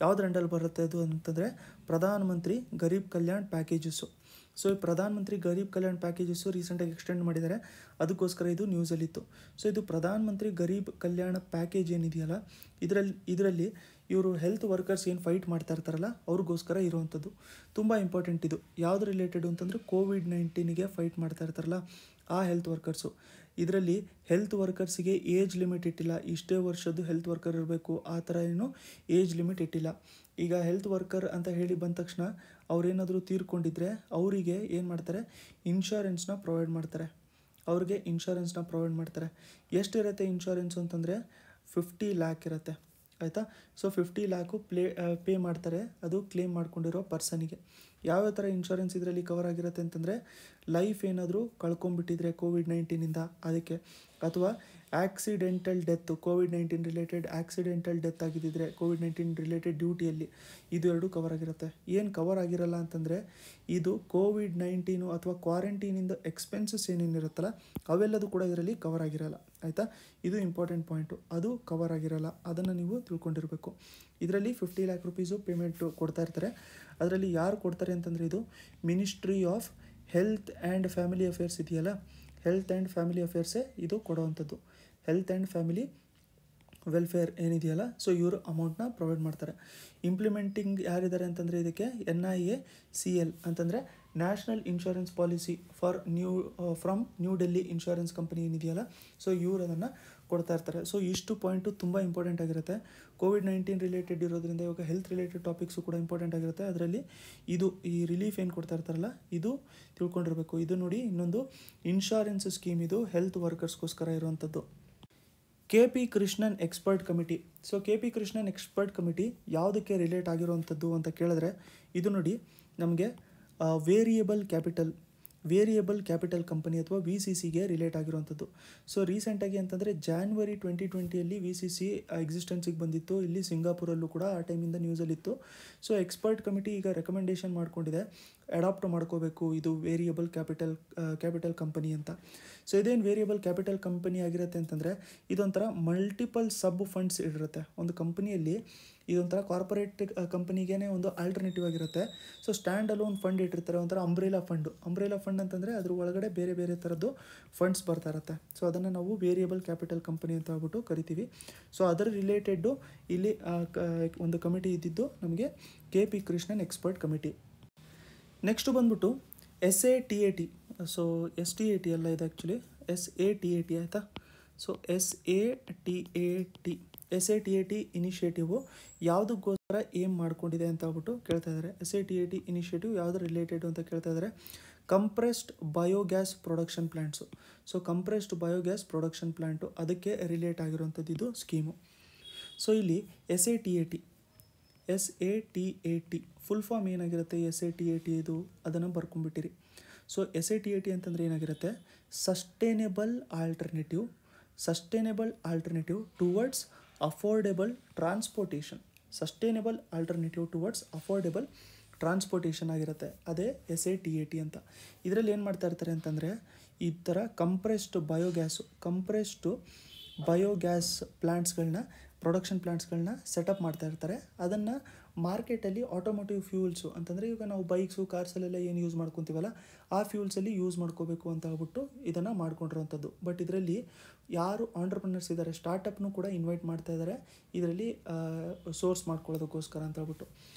ಯಾವುದ್ರ ಅಂಡಲ್ಲಿ ಬರುತ್ತೆ ಅದು ಅಂತಂದರೆ ಪ್ರಧಾನ ಮಂತ್ರಿ ಗರೀಬ್ ಕಲ್ಯಾಣ್ ಪ್ಯಾಕೇಜಸ್ಸು. ಸೊ ಈ ಪ್ರಧಾನ ಮಂತ್ರಿ ಗರೀಬ್ ಕಲ್ಯಾಣ್ ಪ್ಯಾಕೇಜಸ್ಸು ರೀಸೆಂಟಾಗಿ ಎಕ್ಸ್ಟೆಂಡ್ ಮಾಡಿದ್ದಾರೆ. ಅದಕ್ಕೋಸ್ಕರ ಇದು ನ್ಯೂಸಲ್ಲಿತ್ತು. ಸೊ ಇದು ಪ್ರಧಾನ ಮಂತ್ರಿ ಗರೀಬ್ ಕಲ್ಯಾಣ ಪ್ಯಾಕೇಜ್ ಏನಿದೆಯಲ್ಲ, ಇದರಲ್ಲಿ ಇವರು ಹೆಲ್ತ್ ವರ್ಕರ್ಸ್ ಏನು ಫೈಟ್ ಮಾಡ್ತಾ ಇರ್ತಾರಲ್ಲ ಅವ್ರಿಗೋಸ್ಕರ ಇರುವಂಥದ್ದು. ತುಂಬ ಇಂಪಾರ್ಟೆಂಟ್ ಇದು. ಯಾವುದು ರಿಲೇಟೆಡ್ ಅಂತಂದರೆ ಕೋವಿಡ್-19 ಫೈಟ್ ಮಾಡ್ತಾ ಇರ್ತಾರಲ್ಲ ಆ ಹೆಲ್ತ್ ವರ್ಕರ್ಸು. ಇದರಲ್ಲಿ ಹೆಲ್ತ್ ವರ್ಕರ್ಸಿಗೆ ಏಜ್ ಲಿಮಿಟ್ ಇಟ್ಟಿಲ್ಲ, ಇಷ್ಟೇ ವರ್ಷದ್ದು ಹೆಲ್ತ್ ವರ್ಕರ್ ಇರಬೇಕು ಆ ಥರ ಏನು ಏಜ್ ಲಿಮಿಟ್ ಇಟ್ಟಿಲ್ಲ. ಈಗ ಹೆಲ್ತ್ ವರ್ಕರ್ ಅಂತ ಹೇಳಿ ಬಂದ ತಕ್ಷಣ ಅವರೇನಾದರೂ ತೀರ್ಕೊಂಡಿದ್ರೆ ಅವರಿಗೆ ಏನು ಮಾಡ್ತಾರೆ, ಇನ್ಶೂರೆನ್ಸ್ನ ಪ್ರೊವೈಡ್ ಮಾಡ್ತಾರೆ. ಎಷ್ಟಿರುತ್ತೆ ಇನ್ಶೂರೆನ್ಸ್ ಅಂತಂದರೆ 50 ಲ್ಯಾಕ್ ಇರುತ್ತೆ, ಆಯಿತಾ. ಸೊ 50 ಲ್ಯಾಕು ಪೇ ಮಾಡ್ತಾರೆ, ಅದು ಕ್ಲೇಮ್ ಮಾಡ್ಕೊಂಡಿರೋ ಪರ್ಸನಿಗೆ. ಯಾವ್ಯಾವ ಥರ ಇನ್ಶೂರೆನ್ಸ್ ಇದರಲ್ಲಿ ಕವರ್ ಆಗಿರುತ್ತೆ ಅಂತಂದರೆ, ಲೈಫ್ ಏನಾದರೂ ಕಳ್ಕೊಂಬಿಟ್ಟಿದ್ರೆ ಕೋವಿಡ್-19 ಅದಕ್ಕೆ, ಅಥವಾ ಆಕ್ಸಿಡೆಂಟಲ್ ಡೆತ್, ಕೋವಿಡ್-19 ರಿಲೇಟೆಡ್ ಆಕ್ಸಿಡೆಂಟಲ್ ಡೆತ್ ಆಗಿದ್ದಿದ್ರೆ ಕೋವಿಡ್-19 ರಿಲೇಟೆಡ್ ಡ್ಯೂಟಿಯಲ್ಲಿ, ಇದು ಎರಡು ಕವರ್ ಆಗಿರುತ್ತೆ. ಏನು ಕವರ್ ಆಗಿರಲ್ಲ ಅಂತಂದರೆ ಇದು ಕೋವಿಡ್-19 ಅಥವಾ ಕ್ವಾರಂಟೈನಿಂದ ಎಕ್ಸ್ಪೆನ್ಸಸ್ ಏನೇನಿರುತ್ತಲ್ಲ ಅವೆಲ್ಲದೂ ಕೂಡ ಇದರಲ್ಲಿ ಕವರ್ ಆಗಿರಲ್ಲ, ಆಯಿತಾ. ಇದು ಇಂಪಾರ್ಟೆಂಟ್ ಪಾಯಿಂಟು, ಅದು ಕವರ್ ಆಗಿರಲ್ಲ, ಅದನ್ನು ನೀವು ತಿಳ್ಕೊಂಡಿರಬೇಕು. ಇದರಲ್ಲಿ 50 ಲ್ಯಾಕ್ ರುಪೀಸು ಪೇಮೆಂಟು ಕೊಡ್ತಾ ಇರ್ತಾರೆ. ಅದರಲ್ಲಿ ಯಾರು ಕೊಡ್ತಾರೆ ಅಂತಂದರೆ ಇದು ministry of health and family affairs ಇದೆಯಲ್ಲ, ಹೆಲ್ತ್ ಆ್ಯಂಡ್ ಫ್ಯಾಮಿಲಿ ಅಫೇರ್ಸೇ ಇದು ಕೊಡುವಂಥದ್ದು. ಹೆಲ್ತ್ ಆ್ಯಂಡ್ ಫ್ಯಾಮಿಲಿ ವೆಲ್ಫೇರ್ ಏನಿದೆಯಲ್ಲ, ಸೊ ಇವರು ಅಮೌಂಟ್ನ ಪ್ರೊವೈಡ್ ಮಾಡ್ತಾರೆ. ಇಂಪ್ಲಿಮೆಂಟಿಂಗ್ ಯಾರಿದ್ದಾರೆ ಅಂತಂದರೆ ಇದಕ್ಕೆ NIACL ಅಂತಂದರೆ national insurance policy from new Delhi insurance company ಏನಿದೆಯಲ್ಲ, ಸೊ ಇವರು ಅದನ್ನು ಕೊಡ್ತಾ ಇರ್ತಾರೆ. ಸೊ ಇಷ್ಟು ಪಾಯಿಂಟು ತುಂಬ ಇಂಪಾರ್ಟೆಂಟ್ ಆಗಿರುತ್ತೆ. ಕೋವಿಡ್-19 ರಿಲೇಟೆಡ್ ಇರೋದ್ರಿಂದ ಇವಾಗ ಹೆಲ್ತ್ ರಿಲೇಟೆಡ್ ಟಾಪಿಕ್ಸು ಕೂಡ ಇಂಪಾರ್ಟೆಂಟ್ ಆಗಿರುತ್ತೆ. ಅದರಲ್ಲಿ ಈ ರಿಲೀಫ್ ಏನು ಕೊಡ್ತಾ ಇರ್ತಾರಲ್ಲ ಇದು ತಿಳ್ಕೊಂಡಿರಬೇಕು. ಇದು ನೋಡಿ ಇನ್ನೊಂದು ಇನ್ಶೂರೆನ್ಸ್ ಸ್ಕೀಮ್, ಇದು ಹೆಲ್ತ್ ವರ್ಕರ್ಸ್ಗೋಸ್ಕರ ಇರುವಂಥದ್ದು. K P Krishnan expert committee. So K P Krishnan expert committee ಯಾವುದಕ್ಕೆ ರಿಲೇಟ್ ಆಗಿರುವಂಥದ್ದು ಅಂತ ಕೇಳಿದ್ರೆ, ಇದು ನೋಡಿ ನಮಗೆ ವೇರಿಯಬಲ್ ಕ್ಯಾಪಿಟಲ್ ಕಂಪನಿ ಅಥವಾ ವಿ ಸಿ ಸಿಗೆ ರಿಲೇಟ್ ಆಗಿರುವಂಥದ್ದು. ಸೊ ರೀಸೆಂಟಾಗಿ ಅಂತಂದರೆ ಜಾನ್ವರಿ 2020 ವಿ ಸಿ ಸಿ ಎಕ್ಸಿಸ್ಟೆನ್ಸಿಗೆ ಬಂದಿತ್ತು. ಇಲ್ಲಿ ಸಿಂಗಾಪುರಲ್ಲೂ ಕೂಡ ಆ ಟೈಮಿಂದ ನ್ಯೂಸಲ್ಲಿತ್ತು. ಸೊ ಎಕ್ಸ್ಪರ್ಟ್ ಕಮಿಟಿ ಈಗ ರೆಕಮೆಂಡೇಷನ್ ಮಾಡ್ಕೊಂಡಿದೆ, ಅಡಾಪ್ಟ್ ಮಾಡ್ಕೋಬೇಕು ಇದು ವೇರಿಯಬಲ್ ಕ್ಯಾಪಿಟಲ್ ಕಂಪನಿ ಅಂತ. ಸೊ ಇದೇನು ವೇರಿಯಬಲ್ ಕ್ಯಾಪಿಟಲ್ ಕಂಪನಿ ಆಗಿರುತ್ತೆ ಅಂತಂದರೆ, ಇದೊಂಥರ ಮಲ್ಟಿಪಲ್ ಸಬ್ ಫಂಡ್ಸ್ ಇರುತ್ತೆ ಒಂದು ಕಂಪನಿಯಲ್ಲಿ. ಇದೊಂಥರ ಕಾರ್ಪೊರೇಟ್ ಕಂಪನಿಗೇ ಒಂದು ಆಲ್ಟರ್ನೇಟಿವ್ ಆಗಿರುತ್ತೆ. ಸೊ ಸ್ಟ್ಯಾಂಡ್ ಅಲೋನ್ ಫಂಡ್ ಇಟ್ಟಿರ್ತಾರೆ, ಒಂಥರ ಅಂಬ್ರೆಲಾ ಫಂಡ್ ಅಂತಂದರೆ ಅದ್ರ ಒಳಗಡೆ ಬೇರೆ ಬೇರೆ ಥರದ್ದು ಫಂಡ್ಸ್ ಬರ್ತಾ ಇರುತ್ತೆ. ಸೊ ಅದನ್ನು ನಾವು ವೇರಿಯಬಲ್ ಕ್ಯಾಪಿಟಲ್ ಕಂಪನಿ ಅಂತ ಹೇಳ್ಬಿಟ್ಟು ಕರಿತೀವಿ. ಸೊ ಅದರ ರಿಲೇಟೆಡ್ಡು ಇಲ್ಲಿ ಒಂದು ಕಮಿಟಿ ಇದ್ದಿದ್ದು ನಮಗೆ K P Krishnan expert committee. Next ಬಂದ್ಬಿಟ್ಟು SATAT. ಸೊ STAT ಅಲ್ಲ, ಇದು ಆ್ಯಕ್ಚುಲಿ SATAT ಆಯಿತಾ. ಸೊ SATAT ಇನಿಷಿಯೇಟಿವು ಯಾವುದಕ್ಕೋಸ್ಕರ ಏಮ್ ಮಾಡ್ಕೊಂಡಿದೆ ಅಂತ ಹೇಳ್ಬಿಟ್ಟು ಕೇಳ್ತಾ ಇದ್ದಾರೆ. SATAT ಇನಿಷಿಯೇಟಿವ್ ಯಾವುದು ರಿಲೇಟೆಡ್ ಅಂತ ಕೇಳ್ತಾ ಇದ್ದಾರೆ. Compressed biogas production plants. So compressed biogas production plant ಅದಕ್ಕೆ ರಿಲೇಟ್ ಆಗಿರುವಂಥದ್ದು ಇದು ಸ್ಕೀಮು. ಸೊ ಇಲ್ಲಿ SATAT ಫುಲ್ ಫಾರ್ಮ್ ಏನಾಗಿರುತ್ತೆ, SATAT ಇದು ಅದನ್ನು ಬರ್ಕೊಂಡ್ಬಿಟ್ಟಿರಿ. ಸೊ SATAT ಅಂತಂದರೆ ಏನಾಗಿರುತ್ತೆ, sustainable alternative towards affordable transportation ಆಗಿರುತ್ತೆ. ಅದೇ SATAT ಅಂತ. ಇದರಲ್ಲಿ ಏನು ಮಾಡ್ತಾ ಇರ್ತಾರೆ ಅಂತಂದರೆ, ಈ ಥರ ಕಂಪ್ರೆಸ್ಡ್ ಬಯೋಗ್ಯಾಸ್ ಪ್ರೊಡಕ್ಷನ್ ಪ್ಲ್ಯಾಂಟ್ಸ್ಗಳನ್ನ ಸೆಟಪ್ ಮಾಡ್ತಾ ಇರ್ತಾರೆ. ಅದನ್ನು ಮಾರ್ಕೆಟಲ್ಲಿ ಆಟೋಮೋಟಿವ್ ಫ್ಯೂಲ್ಸು ಅಂತಂದರೆ, ಈಗ ನಾವು ಬೈಕ್ಸು ಕಾರ್ಸಲ್ಲೆಲ್ಲ ಏನು ಯೂಸ್ ಮಾಡ್ಕೊತೀವಲ್ಲ ಆ ಫ್ಯೂಲ್ಸಲ್ಲಿ ಯೂಸ್ ಮಾಡ್ಕೋಬೇಕು ಅಂತ ಹೇಳ್ಬಿಟ್ಟು ಇದನ್ನು ಮಾಡ್ಕೊಂಡಿರೋವಂಥದ್ದು. ಬಟ್ ಇದರಲ್ಲಿ ಯಾರು ಆಂಟ್ರಪ್ರನರ್ಸ್ ಇದ್ದಾರೆ, ಸ್ಟಾರ್ಟಪ್ನು ಕೂಡ ಇನ್ವೈಟ್ ಮಾಡ್ತಾ ಇದ್ದಾರೆ ಇದರಲ್ಲಿ ಸೋರ್ಸ್ ಮಾಡ್ಕೊಳ್ಳೋದಕ್ಕೋಸ್ಕರ ಅಂತ ಹೇಳ್ಬಿಟ್ಟು.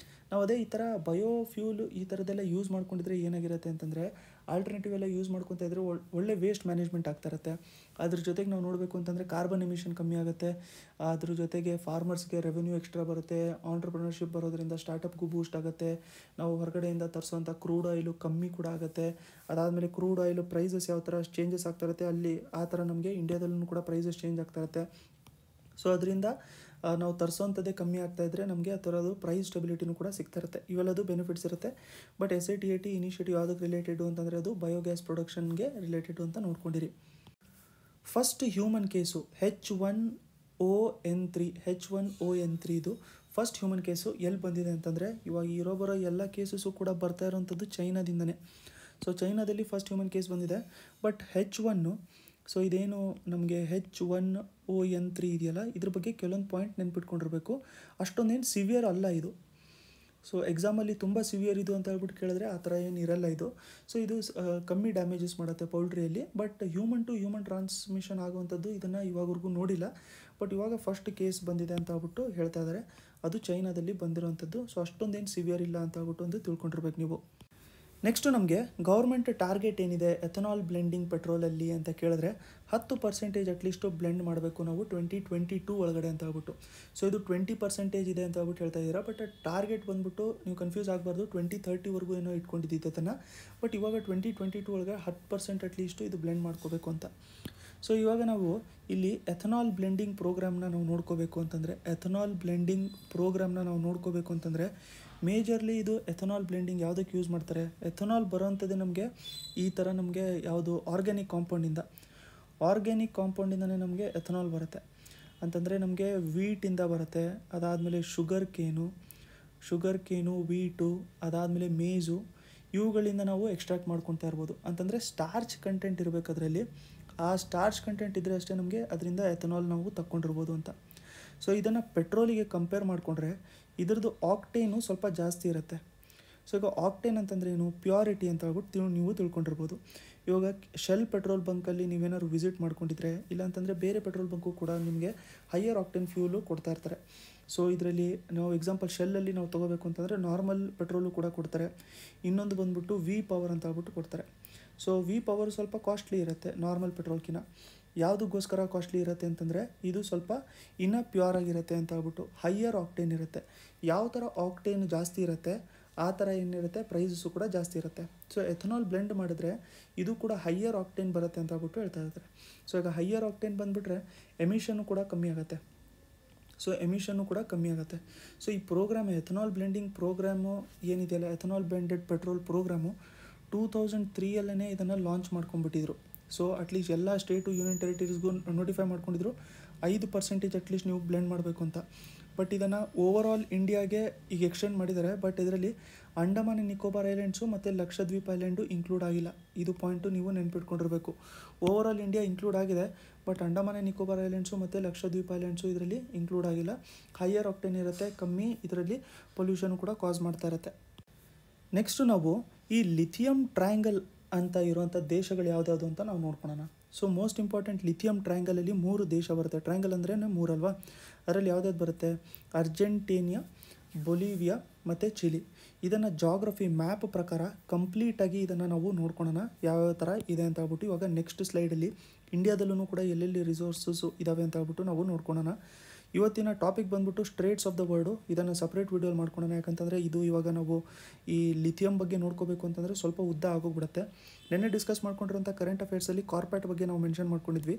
ನಾವು ಅದೇ ಈ ಥರ ಬಯೋಫ್ಯೂಲ್ ಈ ಥರದ್ದೆಲ್ಲ ಯೂಸ್ ಮಾಡ್ಕೊಂಡಿದ್ರೆ ಏನಾಗಿರುತ್ತೆ ಅಂತಂದರೆ, ಆಲ್ಟರ್ನೇಟಿವ್ ಎಲ್ಲ ಯೂಸ್ ಮಾಡ್ಕೊತಾ ಇದ್ದರೆ ಒಳ್ಳೆ ವೇಸ್ಟ್ ಮ್ಯಾನೇಜ್ಮೆಂಟ್ ಆಗ್ತಾ ಇರುತ್ತೆ. ಅದ್ರ ಜೊತೆಗೆ ನಾವು ನೋಡಬೇಕು ಅಂತಂದರೆ ಕಾರ್ಬನ್ ಎಮಿಷನ್ ಕಮ್ಮಿ ಆಗುತ್ತೆ. ಅದ್ರ ಜೊತೆಗೆ ಫಾರ್ಮರ್ಸ್ಗೆ ರೆವೆನ್ಯೂ ಎಕ್ಸ್ಟ್ರಾ ಬರುತ್ತೆ. ಆಂಟ್ರಪ್ರನರ್ಶಿಪ್ ಬರೋದ್ರಿಂದ ಸ್ಟಾರ್ಟಪ್ಗೂ ಬೂಸ್ಟ್ ಆಗುತ್ತೆ. ನಾವು ಹೊರಗಡೆಯಿಂದ ತರಿಸೋಂಥ ಕ್ರೂಡ್ ಆಯಿಲು ಕಮ್ಮಿ ಕೂಡ ಆಗುತ್ತೆ. ಅದಾದಮೇಲೆ ಕ್ರೂಡ್ ಆಯಿಲು ಪ್ರೈಸಸ್ ಯಾವ ಥರ ಚೇಂಜಸ್ ಆಗ್ತಾ ಇರುತ್ತೆ, ಅಲ್ಲಿ ಆ ಥರ ನಮಗೆ ಇಂಡಿಯಾದಲ್ಲೂ ಕೂಡ ಪ್ರೈಸಸ್ ಚೇಂಜ್ ಆಗ್ತಾ ಇರುತ್ತೆ. ಸೊ ಅದರಿಂದ ನಾವು ತರಿಸೋಂಥದ್ದೇ ಕಮ್ಮಿ ಆಗ್ತಾ ಇದ್ದರೆ ನಮಗೆ ಆ ಥರದ್ದು ಪ್ರೈಸ್ ಸ್ಟೆಬಿಲಿಟಿನೂ ಕೂಡ ಸಿಗ್ತಾ ಇರುತ್ತೆ. ಇವೆಲ್ಲದು ಬೆನಿಫಿಟ್ಸ್ ಇರುತ್ತೆ. ಬಟ್ SATAT ಇನಿಷಿಯೇಟಿವ್ ಯಾವುದಕ್ಕೆ ರಿಲೇಟೆಡು ಅಂತಂದರೆ ಅದು ಬಯೋಗ್ಯಾಸ್ ಪ್ರೊಡಕ್ಷನ್ಗೆ ರಿಲೇಟೆಡು ಅಂತ ನೋಡ್ಕೊಂಡಿರಿ. ಫಸ್ಟ್ ಹ್ಯೂಮನ್ ಕೇಸು H1ON3 ಇದು ಫಸ್ಟ್ ಹ್ಯೂಮನ್ ಕೇಸು ಎಲ್ಲಿ ಬಂದಿದೆ ಅಂತಂದರೆ, ಇವಾಗ ಬರೋ ಎಲ್ಲ ಕೇಸಸ್ಸು ಕೂಡ ಬರ್ತಾ ಇರೋವಂಥದ್ದು ಚೈನಾದಿಂದನೇ. ಸೊ ಚೈನಾದಲ್ಲಿ ಫಸ್ಟ್ ಹ್ಯೂಮನ್ ಕೇಸ್ ಬಂದಿದೆ. ಬಟ್ H1 ಸೊ ಇದೇನು ನಮಗೆ H1ON3 ಇದೆಯಲ್ಲ, ಇದ್ರ ಬಗ್ಗೆ ಕೆಲವೊಂದು ಪಾಯಿಂಟ್ ನೆನ್ಪಿಟ್ಕೊಂಡಿರಬೇಕು. ಅಷ್ಟೊಂದೇನು ಸಿವಿಯರ್ ಅಲ್ಲ ಇದು. ಸೊ ಎಕ್ಸಾಮಲ್ಲಿ ತುಂಬ ಸಿವಿಯರ್ ಇದು ಅಂತ ಹೇಳ್ಬಿಟ್ಟು ಕೇಳಿದ್ರೆ ಆ ಥರ ಏನು ಇರಲ್ಲ ಇದು. ಸೊ ಇದು ಕಮ್ಮಿ ಡ್ಯಾಮೇಜಸ್ ಮಾಡುತ್ತೆ ಪೌಲ್ಟ್ರಿಯಲ್ಲಿ. But human to human transmission ಆಗುವಂಥದ್ದು ಇದನ್ನು ಇವಾಗವರೆಗೂ ನೋಡಿಲ್ಲ. ಬಟ್ ಇವಾಗ ಫಸ್ಟ್ ಕೇಸ್ ಬಂದಿದೆ ಅಂತ ಹೇಳ್ಬಿಟ್ಟು ಹೇಳ್ತಾ ಇದ್ದಾರೆ. ಅದು ಚೈನಾದಲ್ಲಿ ಬಂದಿರೋವಂಥದ್ದು. ಸೊ ಅಷ್ಟೊಂದೇನು ಸಿವಿಯರ್ ಇಲ್ಲ ಅಂತ ಹೇಳ್ಬಿಟ್ಟು ಒಂದು ತಿಳ್ಕೊಂಡಿರ್ಬೇಕು ನೀವು. ನೆಕ್ಸ್ಟು ನಮಗೆ ಗೌರ್ಮೆಂಟ್ ಟಾರ್ಗೆಟ್ ಏನಿದೆ ಎಥನಾಲ್ ಬ್ಲೆಂಡಿಂಗ್ ಪೆಟ್ರೋಲಲ್ಲಿ ಅಂತ ಕೇಳಿದ್ರೆ 10% ಅಟ್ಲೀಸ್ಟು ಬ್ಲೆಂಡ್ ಮಾಡಬೇಕು ನಾವು 2022 ಒಳಗಡೆ ಅಂತ ಹೇಳ್ಬಿಟ್ಟು. ಸೊ ಇದು 20% ಇದೆ ಅಂತ ಹೇಳ್ಬಿಟ್ಟು ಹೇಳ್ತಾ ಇದ್ದೀರಾ. ಬಟ್ ಟಾರ್ಗೆಟ್ ಬಂದ್ಬಿಟ್ಟು ನೀವು ಕನ್ಫ್ಯೂಸ್ ಆಗಬಾರ್ದು, 2030ವರೆಗೂ ಏನೋ ಇಟ್ಕೊಂಡಿದ್ದಿತ್ತು ಅದನ್ನು. ಬಟ್ ಇವಾಗ 2022 ಒಳಗೆ 10% ಅಟ್ಲೀಸ್ಟು ಇದು ಬ್ಲೆಂಡ್ ಮಾಡ್ಕೋಬೇಕು ಅಂತ. ಸೊ ಇವಾಗ ನಾವು ಇಲ್ಲಿ ಎಥನಾಲ್ ಬ್ಲೆಂಡಿಂಗ್ ಪ್ರೋಗ್ರಾಮ್ನ ನಾವು ನೋಡ್ಕೋಬೇಕು ಅಂತಂದರೆ ಮೇಜರ್ಲಿ ಇದು ಎಥನಾಲ್ ಬ್ಲೆಂಡಿಂಗ್ ಯಾವುದಕ್ಕೆ ಯೂಸ್ ಮಾಡ್ತಾರೆ, ಎಥನಾಲ್ ಬರೋವಂಥದ್ದೇ ನಮಗೆ ಈ ಥರ ನಮಗೆ ಯಾವುದು ಆರ್ಗ್ಯಾನಿಕ್ ಕಾಂಪೌಂಡಿಂದನೇ ನಮಗೆ ಎಥನಾಲ್ ಬರುತ್ತೆ. ಅಂತಂದರೆ ನಮಗೆ ವೀಟಿಂದ ಬರುತ್ತೆ, ಅದಾದಮೇಲೆ ಶುಗರ್ ಕೇನು ವೀಟು, ಅದಾದಮೇಲೆ ಮೇಜು, ಇವುಗಳಿಂದ ನಾವು ಎಕ್ಸ್ಟ್ರಾಕ್ಟ್ ಮಾಡ್ಕೊತಾ ಇರ್ಬೋದು. ಅಂತಂದರೆ ಸ್ಟಾರ್ಚ್ ಕಂಟೆಂಟ್ ಇರಬೇಕು ಅದರಲ್ಲಿ. ಆ ಸ್ಟಾರ್ಚ್ ಕಂಟೆಂಟ್ ಇದ್ದರೆ ಅಷ್ಟೇ ನಮಗೆ ಅದರಿಂದ ಎಥನಾಲ್ ನಾವು ತಗೊಂಡಿರ್ಬೋದು ಅಂತ. ಸೊ ಇದನ್ನು ಪೆಟ್ರೋಲಿಗೆ ಕಂಪೇರ್ ಮಾಡಿಕೊಂಡ್ರೆ ಇದ್ರದ್ದು ಆಕ್ಟೇನು ಸ್ವಲ್ಪ ಜಾಸ್ತಿ ಇರುತ್ತೆ. ಸೊ ಈಗ ಆಕ್ಟೇನ್ ಅಂತಂದರೆ ಏನು, ಪ್ಯೂರಿಟಿ ಅಂತ ಹೇಳ್ಬಿಟ್ಟು ನೀವು ತಿಳ್ಕೊಂಡಿರ್ಬೋದು. ಇವಾಗ ಶೆಲ್ ಪೆಟ್ರೋಲ್ ಬಂಕಲ್ಲಿ ನೀವೇನಾದ್ರು ವಿಸಿಟ್ ಮಾಡ್ಕೊಂಡಿದ್ರೆ, ಇಲ್ಲಾಂತಂದರೆ ಬೇರೆ ಪೆಟ್ರೋಲ್ ಬಂಕು ಕೂಡ ನಿಮಗೆ ಹೈಯರ್ ಆಕ್ಟೇನ್ ಫ್ಯೂಲು ಕೊಡ್ತಾ ಇರ್ತಾರೆ. ಸೊ ಇದರಲ್ಲಿ ನಾವು ಎಕ್ಸಾಂಪಲ್ ಶೆಲ್ಲಲ್ಲಿ ನಾವು ತೊಗೋಬೇಕು ಅಂತಂದರೆ ನಾರ್ಮಲ್ ಪೆಟ್ರೋಲು ಕೂಡ ಕೊಡ್ತಾರೆ. ಇನ್ನೊಂದು ಬಂದ್ಬಿಟ್ಟು ವಿ ಪವರ್ ಅಂತ ಹೇಳ್ಬಿಟ್ಟು ಕೊಡ್ತಾರೆ. ಸೊ ವಿ ಪವರ್ ಸ್ವಲ್ಪ ಕಾಸ್ಟ್ಲಿ ಇರುತ್ತೆ ನಾರ್ಮಲ್ ಪೆಟ್ರೋಲ್ಕಿನ. ಯಾವುದಕ್ಕೋಸ್ಕರ ಕಾಸ್ಟ್ಲಿ ಇರುತ್ತೆ ಅಂತಂದರೆ ಇದು ಸ್ವಲ್ಪ ಇನ್ನೂ ಪ್ಯೂರ್ ಆಗಿರುತ್ತೆ ಅಂತ ಹೇಳ್ಬಿಟ್ಟು, ಹೈಯರ್ ಆಕ್ಟೇನ್ ಇರುತ್ತೆ. ಯಾವ ಥರ ಆಕ್ಟೇನ್ ಜಾಸ್ತಿ ಇರುತ್ತೆ ಆ ಥರ ಏನಿರುತ್ತೆ ಪ್ರೈಸಸ್ಸು ಕೂಡ ಜಾಸ್ತಿ ಇರುತ್ತೆ. ಸೊ ಎಥನಾಲ್ ಬ್ಲೆಂಡ್ ಮಾಡಿದ್ರೆ ಇದು ಕೂಡ ಹೈಯರ್ ಆಕ್ಟೇನ್ ಬರುತ್ತೆ ಅಂತ ಹೇಳ್ಬಿಟ್ಟು ಹೇಳ್ತಾ ಇರ್ತಾರೆ. ಸೊ ಈಗ ಹೈಯರ್ ಆಕ್ಟೇನ್ ಬಂದುಬಿಟ್ರೆ ಎಮಿಷನ್ನು ಕೂಡ ಕಮ್ಮಿ ಆಗುತ್ತೆ. ಸೊ ಈ ಪ್ರೋಗ್ರಾಮ್ ಎಥನಾಲ್ ಬ್ಲೆಂಡಿಂಗ್ ಪ್ರೋಗ್ರಾಮು ಏನಿದೆಯಲ್ಲ, ಎಥನಾಲ್ ಬ್ಲೆಂಡೆಡ್ ಪೆಟ್ರೋಲ್ ಪ್ರೋಗ್ರಾಮು 2003ಯಲ್ಲೇ ಇದನ್ನು ಲಾಂಚ್ ಮಾಡ್ಕೊಂಡ್ಬಿಟ್ಟಿದ್ರು. ಸೊ ಅಟ್ಲೀಸ್ಟ್ ಎಲ್ಲ ಸ್ಟೇಟು ಯೂನಿಯನ್ ಟೆರಿಟರೀಸ್ಗೂ ನೋಟಿಫೈ ಮಾಡ್ಕೊಂಡಿದ್ರು 5% ಅಟ್ಲೀಸ್ಟ್ ನೀವು ಬ್ಲೆಂಡ್ ಮಾಡಬೇಕು ಅಂತ. ಬಟ್ ಇದನ್ನು ಓವರ್ ಆಲ್ ಇಂಡಿಯಾಗೆ ಈಗ ಎಕ್ಸ್ಟೆಂಡ್ ಮಾಡಿದ್ದಾರೆ. ಬಟ್ ಇದರಲ್ಲಿ ಅಂಡಮಾನ್ ಆ್ಯಂಡ್ ನಿಕೋಬಾರ್ ಐಲ್ಯಾಂಡ್ಸು ಮತ್ತು ಲಕ್ಷದ್ವೀಪ್ ಐಲ್ಯಾಂಡು ಇನ್ಕ್ಲೂಡ್ ಆಗಿಲ್ಲ. ಇದು ಪಾಯಿಂಟು ನೀವು ನೆನ್ಪಿಟ್ಕೊಂಡಿರಬೇಕು. ಓವರ್ ಆಲ್ ಇಂಡಿಯಾ ಇನ್ಕ್ಲೂಡ್ ಆಗಿದೆ, but Andaman and Nicobar islands ಮತ್ತು ಲಕ್ಷದ್ವೀಪ್ ಐಲ್ಯಾಂಡ್ಸು ಇದರಲ್ಲಿ ಇನ್ಕ್ಲೂಡ್ ಆಗಿಲ್ಲ. ಹೈಯರ್ ಆಕ್ಟೇನ್ ಇರುತ್ತೆ, ಕಮ್ಮಿ ಇದರಲ್ಲಿ ಪೊಲ್ಯೂಷನ್ ಕೂಡ ಕಾಸ್ ಮಾಡ್ತಾ ಇರುತ್ತೆ. ನೆಕ್ಸ್ಟು ನಾವು ಈ ಲಿಥಿಯಂ ಟ್ರಯಾಂಗಲ್ ಅಂತ ಇರುವಂಥ ದೇಶಗಳು ಯಾವುದ್ಯಾವುದು ಅಂತ ನಾವು ನೋಡ್ಕೊಳ್ಳೋಣ. ಸೊ ಮೋಸ್ಟ್ ಇಂಪಾರ್ಟೆಂಟ್ ಲಿಥಿಯಂ ಟ್ರಯಾಂಗಲಲ್ಲಿ 3 ದೇಶ ಬರುತ್ತೆ. ಟ್ರಯಾಂಗಲ್ ಅಂದ್ರೇ 3 ಅಲ್ವಾ? ಅದರಲ್ಲಿ ಯಾವ್ದಾದ್ರು ಬರುತ್ತೆ? ಅರ್ಜೆಂಟೀನಿಯಾ, ಬೊಲಿವಿಯಾ ಮತ್ತು ಚಿಲಿ. ಇದನ್ನು ಜಾಗ್ರಫಿ ಮ್ಯಾಪ್ ಪ್ರಕಾರ ಕಂಪ್ಲೀಟಾಗಿ ಇದನ್ನು ನಾವು ನೋಡ್ಕೊಳ್ಳೋಣ ಯಾವ್ಯಾವ ಥರ ಇದೆ ಅಂತ ಹೇಳ್ಬಿಟ್ಟು. ಇವಾಗ ನೆಕ್ಸ್ಟ್ ಸ್ಲೈಡಲ್ಲಿ ಇಂಡಿಯಾದಲ್ಲೂ ಕೂಡ ಎಲ್ಲೆಲ್ಲಿ ರಿಸೋರ್ಸಸ್ಸು ಇದ್ದಾವೆ ಅಂತ ಹೇಳ್ಬಿಟ್ಟು ನಾವು ನೋಡ್ಕೊಳ್ಳೋಣ. ಇವತ್ತಿನ ಟಾಪಿಕ್ ಬಂದ್ಬಿಟ್ಟು ಸ್ಟ್ರೇಟ್ಸ್ ಆಫ್ ದ ವರ್ಲ್ಡು. ಇದನ್ನು ಸಪ್ರೇಟ್ ವೀಡಿಯೋಲಿ ಮಾಡ್ಕೊಳ್ಳೋಣ, ಯಾಕಂತಂದರೆ ಇದು ಇವಾಗ ನಾವು ಈ ಲಿಥಿಯಂ ಬಗ್ಗೆ ನೋಡ್ಕೋಬೇಕು ಅಂತಂದರೆ ಸ್ವಲ್ಪ ಉದ್ದ ಆಗೋಗ್ಬಿಡುತ್ತೆ. ನೆನ್ನೆ ಡಿಸ್ಕಸ್ ಮಾಡ್ಕೊಂಡಿರೋಂಥ ಕರೆಂಟ್ ಅಫೇರ್ಸಲ್ಲಿ ಕಾರ್ಪ್ಯಾಟ್ ಬಗ್ಗೆ ನಾವು ಮೆನ್ಷನ್ ಮಾಡ್ಕೊಂಡಿದ್ವಿ.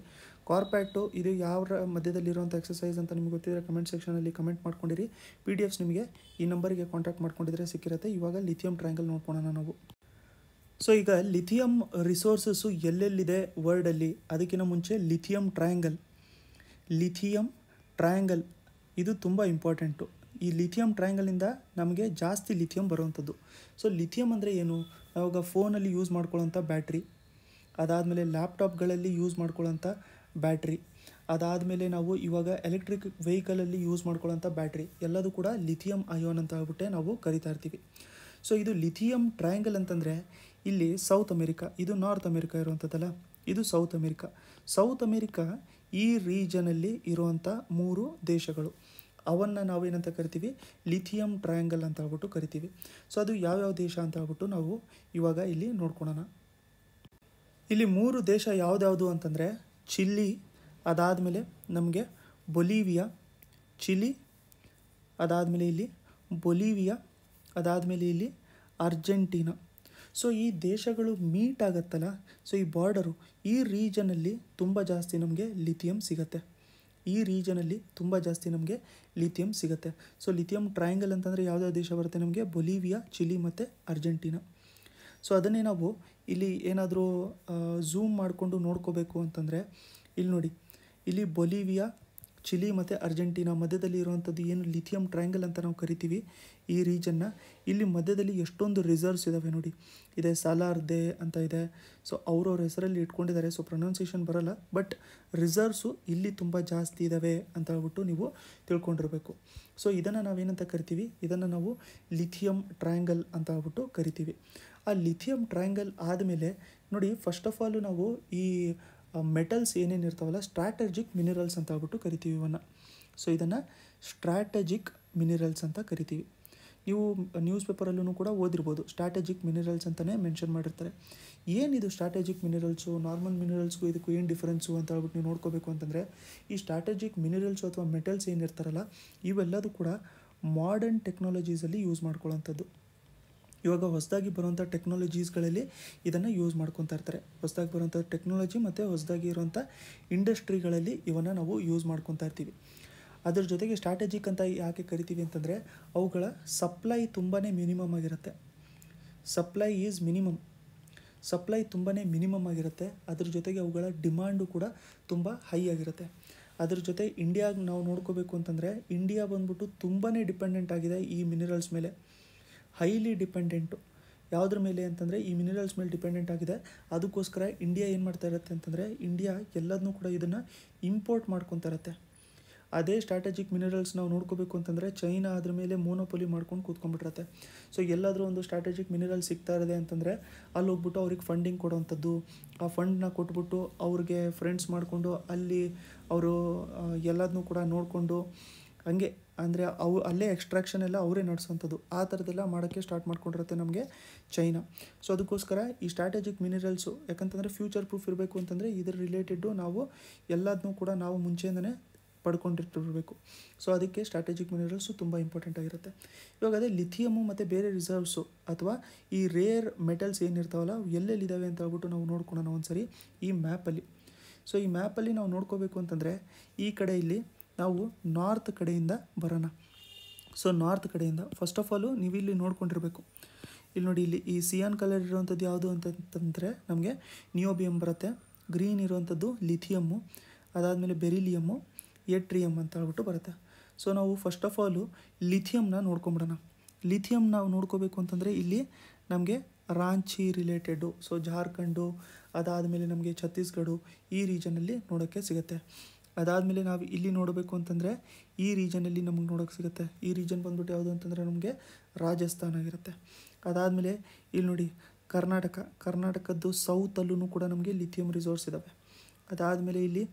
ಕಾರ್ಪ್ಯಾಟು ಇದು ಯಾವ ಮಧ್ಯದಲ್ಲಿರುವಂಥ ಎಕ್ಸಸೈಸ್ ಅಂತ ನಿಮಗೆ ಗೊತ್ತಿದ್ರೆ ಕಮೆಂಟ್ ಸೆಕ್ಷನಲ್ಲಿ ಕಮೆಂಟ್ ಮಾಡ್ಕೊಂಡಿರಿ. PDFs ನಿಮಗೆ ಈ ನಂಬರಿಗೆ ಕಾಂಟ್ಯಾಕ್ಟ್ ಮಾಡ್ಕೊಂಡಿದ್ರೆ ಸಿಕ್ಕಿರುತ್ತೆ. ಇವಾಗ ಲಿಥಿಯಂ ಟ್ರಯಾಂಗಲ್ ನೋಡ್ಕೊಳ್ಳೋಣ ನಾವು. ಸೊ ಈಗ ಲಿಥಿಯಂ ರಿಸೋರ್ಸಸ್ಸು ಎಲ್ಲೆಲ್ಲಿದೆ ವರ್ಲ್ಡಲ್ಲಿ, ಅದಕ್ಕಿಂತ ಮುಂಚೆ ಲಿಥಿಯಂ ಟ್ರಯಾಂಗಲ್ ಇದು ತುಂಬ ಇಂಪಾರ್ಟೆಂಟು. ಈ ಲಿಥಿಯಂ ಟ್ರಯಾಂಗಲಿಂದ ನಮಗೆ ಜಾಸ್ತಿ ಲಿಥಿಯಂ ಬರುವಂಥದ್ದು. ಸೊ ಲಿಥಿಯಂ ಅಂದರೆ ಏನು? ನಾವಾಗ ಫೋನಲ್ಲಿ ಯೂಸ್ ಮಾಡ್ಕೊಳ್ಳೋಂಥ ಬ್ಯಾಟ್ರಿ, ಅದಾದಮೇಲೆ ಲ್ಯಾಪ್ಟಾಪ್ಗಳಲ್ಲಿ ಯೂಸ್ ಮಾಡ್ಕೊಳ್ಳೋಂಥ ಬ್ಯಾಟ್ರಿ, ಅದಾದಮೇಲೆ ನಾವು ಇವಾಗ ಎಲೆಕ್ಟ್ರಿಕ್ ವೆಹಿಕಲಲ್ಲಿ ಯೂಸ್ ಮಾಡ್ಕೊಳ್ಳೋಂಥ ಬ್ಯಾಟ್ರಿ ಎಲ್ಲದೂ ಕೂಡ ಲಿಥಿಯಂ ಅಯೋನ್ ಅಂತ ಹೇಳ್ಬಿಟ್ಟೆ ನಾವು ಕರಿತಾ ಇರ್ತೀವಿ. ಸೊ ಇದು ಲಿಥಿಯಂ ಟ್ರಯಾಂಗಲ್ ಅಂತಂದರೆ ಇಲ್ಲಿ ಸೌತ್ ಅಮೆರಿಕಾ, ಇದು ನಾರ್ತ್ ಅಮೆರಿಕಾ ಇರುವಂಥದ್ದಲ್ಲ, ಇದು ಸೌತ್ ಅಮೆರಿಕಾ ಈ ರೀಜನಲ್ಲಿ ಇರುವಂಥ 3 ದೇಶಗಳು. ಅವನ್ನು ನಾವೇನಂತ ಕರಿತೀವಿ? ಲಿಥಿಯಂ ಟ್ರಯಾಂಗಲ್ ಅಂತ ಹೇಳ್ಬಿಟ್ಟು ಕರಿತೀವಿ. ಸೊ ಅದು ಯಾವ್ಯಾವ ದೇಶ ಅಂತ ಹೇಳ್ಬಿಟ್ಟು ನಾವು ಇವಾಗ ಇಲ್ಲಿ ನೋಡ್ಕೊಳ್ಳೋಣ. ಇಲ್ಲಿ 3 ದೇಶ ಯಾವುದ್ಯಾವುದು ಅಂತಂದರೆ ಚಿಲ್ಲಿ, ಅದಾದಮೇಲೆ ನಮಗೆ ಬೊಲಿವಿಯಾ, ಚಿಲಿ, ಅದಾದಮೇಲೆ ಇಲ್ಲಿ ಬೊಲಿವಿಯಾ, ಅದಾದಮೇಲೆ ಇಲ್ಲಿ ಅರ್ಜೆಂಟೀನಾ. ಸೊ ಈ ದೇಶಗಳು ಮೀಟ್ ಆಗುತ್ತಲ್ಲ, ಸೊ ಈ ಬಾರ್ಡರು, ಈ ರೀಜನಲ್ಲಿ ತುಂಬ ಜಾಸ್ತಿ ನಮಗೆ ಲಿಥಿಯಂ ಸಿಗುತ್ತೆ. ಸೊ ಲಿಥಿಯಂ ಟ್ರಯಾಂಗಲ್ ಅಂತಂದರೆ ಯಾವುದಾದ್ರು ದೇಶ ಬರುತ್ತೆ ನಮಗೆ? ಬೊಲಿವಿಯಾ, ಚಿಲಿ ಮತ್ತು ಅರ್ಜೆಂಟೀನಾ. ಸೊ ಅದನ್ನೇ ನಾವು ಇಲ್ಲಿ ಏನಾದರೂ ಝೂಮ್ ಮಾಡಿಕೊಂಡು ನೋಡ್ಕೋಬೇಕು ಅಂತಂದರೆ ಇಲ್ಲಿ ನೋಡಿ, ಇಲ್ಲಿ ಬೊಲಿವಿಯಾ, ಚಿಲಿ ಮತ್ತು ಅರ್ಜೆಂಟೀನಾ ಮಧ್ಯದಲ್ಲಿ ಇರುವಂಥದ್ದು ಏನು ಲಿಥಿಯಂ ಟ್ರಯಾಂಗಲ್ ಅಂತ ನಾವು ಕರಿತೀವಿ ಈ ರೀಜನ್ನ. ಇಲ್ಲಿ ಮಧ್ಯದಲ್ಲಿ ಎಷ್ಟೊಂದು ರಿಸರ್ವ್ಸ್ ಇದ್ದಾವೆ ನೋಡಿ. ಇದೆ ಸಲಾರ್ದೆ ಅಂತ ಇದೆ. ಸೊ ಅವ್ರವ್ರ ಹೆಸರಲ್ಲಿ ಇಟ್ಕೊಂಡಿದ್ದಾರೆ. ಸೊ ಪ್ರೊನೌನ್ಸಿಯೇಷನ್ ಬರೋಲ್ಲ, ಬಟ್ ರಿಸರ್ವ್ಸು ಇಲ್ಲಿ ತುಂಬ ಜಾಸ್ತಿ ಇದ್ದಾವೆ ಅಂತ ಹೇಳ್ಬಿಟ್ಟು ನೀವು ತಿಳ್ಕೊಂಡಿರಬೇಕು. ಸೊ ಇದನ್ನು ನಾವೇನಂತ ಕರಿತೀವಿ? ಇದನ್ನು ನಾವು ಲಿಥಿಯಂ ಟ್ರಯಾಂಗಲ್ ಅಂತ ಹೇಳ್ಬಿಟ್ಟು ಕರಿತೀವಿ. ಆ ಲಿಥಿಯಂ ಟ್ರಯಾಂಗಲ್ ಆದಮೇಲೆ ನೋಡಿ, ಫಸ್ಟ್ ಆಫ್ ಆಲು ನಾವು ಈ ಮೆಟಲ್ಸ್ ಏನೇನು ಇರ್ತಾವಲ್ಲ, ಸ್ಟ್ರಾಟಜಿಕ್ ಮಿನರಲ್ಸ್ ಅಂತ ಹೇಳ್ಬಿಟ್ಟು ಕರಿತೀವಿ ಇವನ್ನು. ಸೊ ಇದನ್ನು ಸ್ಟ್ರಾಟಜಿಕ್ ಮಿನರಲ್ಸ್ ಅಂತ ಕರಿತೀವಿ. ನೀವು ನ್ಯೂಸ್ ಪೇಪರಲ್ಲೂ ಕೂಡ ಓದಿರ್ಬೋದು, ಸ್ಟ್ರಾಟಜಿಕ್ ಮಿನರಲ್ಸ್ ಅಂತಲೇ ಮೆನ್ಷನ್ ಮಾಡಿರ್ತಾರೆ. ಏನಿದು ಸ್ಟ್ರಾಟಜಿಕ್ ಮಿನರಲ್ಸು, ನಾರ್ಮಲ್ ಮಿನರಲ್ಸ್ಗೂ ಇದಕ್ಕೂ ಏನು ಡಿಫ್ರೆನ್ಸು ಅಂತ ಹೇಳ್ಬಿಟ್ಟು ನೀವು ನೋಡ್ಕೋಬೇಕು ಅಂತಂದರೆ, ಈ ಸ್ಟ್ರಾಟಜಿಕ್ ಮಿನರಲ್ಸು ಅಥವಾ ಮೆಟಲ್ಸ್ ಏನಿರ್ತಾರಲ್ಲ, ಇವೆಲ್ಲದೂ ಕೂಡ ಮಾಡರ್ನ್ ಟೆಕ್ನಾಲಜೀಸಲ್ಲಿ ಯೂಸ್ ಮಾಡ್ಕೊಳ್ಳೋಂಥದ್ದು. ಇವಾಗ ಹೊಸದಾಗಿ ಬರುವಂಥ ಟೆಕ್ನಾಲಜೀಸ್ಗಳಲ್ಲಿ ಇದನ್ನು ಯೂಸ್ ಮಾಡ್ಕೊತಾ ಇರ್ತಾರೆ. ಹೊಸದಾಗಿ ಬರುವಂಥ ಟೆಕ್ನಾಲಜಿ ಮತ್ತು ಹೊಸದಾಗಿ ಇರುವಂಥ ಇಂಡಸ್ಟ್ರಿಗಳಲ್ಲಿ ಇವನ್ನು ನಾವು ಯೂಸ್ ಮಾಡ್ಕೊತಾ ಇರ್ತೀವಿ. ಅದ್ರ ಜೊತೆಗೆ ಸ್ಟ್ರಾಟಜಿಕ್ ಅಂತ ಯಾಕೆ ಕರಿತೀವಿ ಅಂತಂದರೆ, ಅವುಗಳ ಸಪ್ಲೈ ತುಂಬಾ ಮಿನಿಮಮ್ ಆಗಿರುತ್ತೆ. ಸಪ್ಲೈ ತುಂಬಾ ಮಿನಿಮಮ್ ಆಗಿರುತ್ತೆ. ಅದ್ರ ಜೊತೆಗೆ ಅವುಗಳ ಡಿಮಾಂಡು ಕೂಡ ತುಂಬ ಹೈ ಆಗಿರುತ್ತೆ. ಅದ್ರ ಜೊತೆ ಇಂಡಿಯಾಗೆ ನಾವು ನೋಡ್ಕೋಬೇಕು ಅಂತಂದರೆ, ಇಂಡಿಯಾ ಬಂದ್ಬಿಟ್ಟು ತುಂಬಾ ಡಿಪೆಂಡೆಂಟ್ ಆಗಿದೆ ಈ ಮಿನರಲ್ಸ್ ಮೇಲೆ, ಹೈಲಿ ಡಿಪೆಂಡೆಂಟು. ಯಾವುದ್ರ ಮೇಲೆ ಅಂತಂದರೆ ಈ ಮಿನರಲ್ಸ್ ಮೇಲೆ ಡಿಪೆಂಡೆಂಟ್ ಆಗಿದೆ. ಅದಕ್ಕೋಸ್ಕರ ಇಂಡಿಯಾ ಏನು ಮಾಡ್ತಾ ಇರುತ್ತೆ ಅಂತಂದರೆ, ಇಂಡಿಯಾ ಎಲ್ಲದನ್ನೂ ಕೂಡ ಇದನ್ನು ಇಂಪೋರ್ಟ್ ಮಾಡ್ಕೊತಾ ಇರುತ್ತೆ. ಅದೇ ಸ್ಟ್ರಾಟಜಿಕ್ ಮಿನರಲ್ಸ್ ನಾವು ನೋಡ್ಕೋಬೇಕು ಅಂತಂದರೆ, ಚೈನಾ ಅದ್ರ ಮೇಲೆ ಮೋನೋಪೊಲಿ ಮಾಡ್ಕೊಂಡು ಕೂತ್ಕೊಂಡ್ಬಿಟ್ಟಿರುತ್ತೆ. ಸೊ ಎಲ್ಲಾದರೂ ಒಂದು ಸ್ಟ್ರಾಟಜಿಕ್ ಮಿನರಲ್ ಸಿಗ್ತಾ ಇದೆ ಅಂತಂದರೆ ಅಲ್ಲಿ ಹೋಗ್ಬಿಟ್ಟು ಅವ್ರಿಗೆ ಫಂಡಿಂಗ್ ಕೊಡೋವಂಥದ್ದು, ಆ ಫಂಡನ್ನ ಕೊಟ್ಬಿಟ್ಟು ಅವ್ರಿಗೆ ಫ್ರೆಂಡ್ಸ್ ಮಾಡಿಕೊಂಡು ಅಲ್ಲಿ ಅವರು ಎಲ್ಲದನ್ನೂ ಕೂಡ ನೋಡಿಕೊಂಡು ಹಂಗೆ ಅಂದರೆ ಅಲ್ಲೇ ಎಕ್ಸ್ಟ್ರಾಕ್ಷನ್ ಎಲ್ಲ ಅವರೇ ನಡೆಸೋವಂಥದ್ದು. ಆ ಥರದ್ದೆಲ್ಲ ಮಾಡೋಕ್ಕೆ ಸ್ಟಾರ್ಟ್ ಮಾಡ್ಕೊಂಡಿರುತ್ತೆ ನಮಗೆ ಚೈನಾ. ಸೊ ಅದಕ್ಕೋಸ್ಕರ ಈ ಸ್ಟ್ರಾಟಜಿಕ್ ಮಿನರಲ್ಸು, ಯಾಕಂತಂದರೆ ಫ್ಯೂಚರ್ ಪ್ರೂಫ್ ಇರಬೇಕು ಅಂತಂದರೆ ಇದ್ರ ರಿಲೇಟೆಡ್ಡು ನಾವು ಎಲ್ಲದನ್ನೂ ಕೂಡ ನಾವು ಮುಂಚೆಯಿಂದನೇ ಪಡ್ಕೊಂಡಿರ್ತಿರಬೇಕು. ಸೊ ಅದಕ್ಕೆ ಸ್ಟ್ರಾಟಜಿಕ್ ಮಿನರಲ್ಸು ತುಂಬ ಇಂಪಾರ್ಟೆಂಟ್ ಆಗಿರುತ್ತೆ. ಇವಾಗ ಅದೇ ಲಿಥಿಯಮು ಮತ್ತು ಬೇರೆ ರಿಸರ್ವ್ಸು ಅಥವಾ ಈ ರೇರ್ ಮೆಟಲ್ಸ್ ಏನಿರ್ತಾವಲ್ಲ ಎಲ್ಲೆಲ್ಲಿದ್ದಾವೆ ಅಂತ ಹೇಳ್ಬಿಟ್ಟು ನಾವು ನೋಡ್ಕೊಳ್ಳೋಣ ಒಂದ್ಸರಿ ಈ ಮ್ಯಾಪಲ್ಲಿ. ಸೊ ಈ ಮ್ಯಾಪಲ್ಲಿ ನಾವು ನೋಡ್ಕೋಬೇಕು ಅಂತಂದರೆ ಈ ಕಡೆ ಇಲ್ಲಿ ನಾವು ನಾರ್ತ್ ಕಡೆಯಿಂದ ಬರೋಣ. ಸೊ ನಾರ್ತ್ ಕಡೆಯಿಂದ ಫಸ್ಟ್ ಆಫ್ ಆಲು ನೀವು ಇಲ್ಲಿ ನೋಡ್ಕೊಂಡಿರಬೇಕು. ಇಲ್ಲಿ ನೋಡಿ, ಇಲ್ಲಿ ಈ ಸಿಯಾನ್ ಕಲರ್ ಇರುವಂಥದ್ದು ಯಾವುದು ಅಂತಂದರೆ ನಮಗೆ ನಿಯೋಬಿಯಮ್ ಬರುತ್ತೆ. ಗ್ರೀನ್ ಇರುವಂಥದ್ದು ಲಿಥಿಯಮ್ಮು, ಅದಾದಮೇಲೆ ಬೆರಿಲಿಯಮ್ಮು, ಎಟ್ರಿಯಮ್ ಅಂತ ಹೇಳ್ಬಿಟ್ಟು ಬರುತ್ತೆ. ಸೊ ನಾವು ಫಸ್ಟ್ ಆಫ್ ಆಲು ಲಿಥಿಯಮ್ನ ನೋಡ್ಕೊಂಬಿಡೋಣ. ಲಿಥಿಯಮ್ ನಾವು ನೋಡ್ಕೋಬೇಕು ಅಂತಂದರೆ ಇಲ್ಲಿ ನಮಗೆ ರಾಂಚಿ ರಿಲೇಟೆಡು, ಸೊ ಜಾರ್ಖಂಡು, ಅದಾದಮೇಲೆ ನಮಗೆ ಛತ್ತೀಸ್ಗಢ ಈ ರೀಜನಲ್ಲಿ ನೋಡೋಕ್ಕೆ ಸಿಗುತ್ತೆ. ಅದಾದಮೇಲೆ ನಾವು ಇಲ್ಲಿ ನೋಡಬೇಕು ಅಂತಂದರೆ ಈ ರೀಜನಲ್ಲಿ ನಮಗೆ ನೋಡೋಕ್ಕೆ ಸಿಗುತ್ತೆ. ಈ ರೀಜನ್ ಬಂದ್ಬಿಟ್ಟು ಯಾವುದು ಅಂತಂದರೆ ನಮಗೆ ರಾಜಸ್ಥಾನ ಆಗಿರುತ್ತೆ. ಅದಾದಮೇಲೆ ಇಲ್ಲಿ ನೋಡಿ ಕರ್ನಾಟಕದ್ದು ಸೌತಲ್ಲೂ ಕೂಡ ನಮಗೆ ಲಿಥಿಯಮ್ ರಿಸೋರ್ಸ್ ಇದ್ದಾವೆ. ಅದಾದಮೇಲೆ ಇಲ್ಲಿ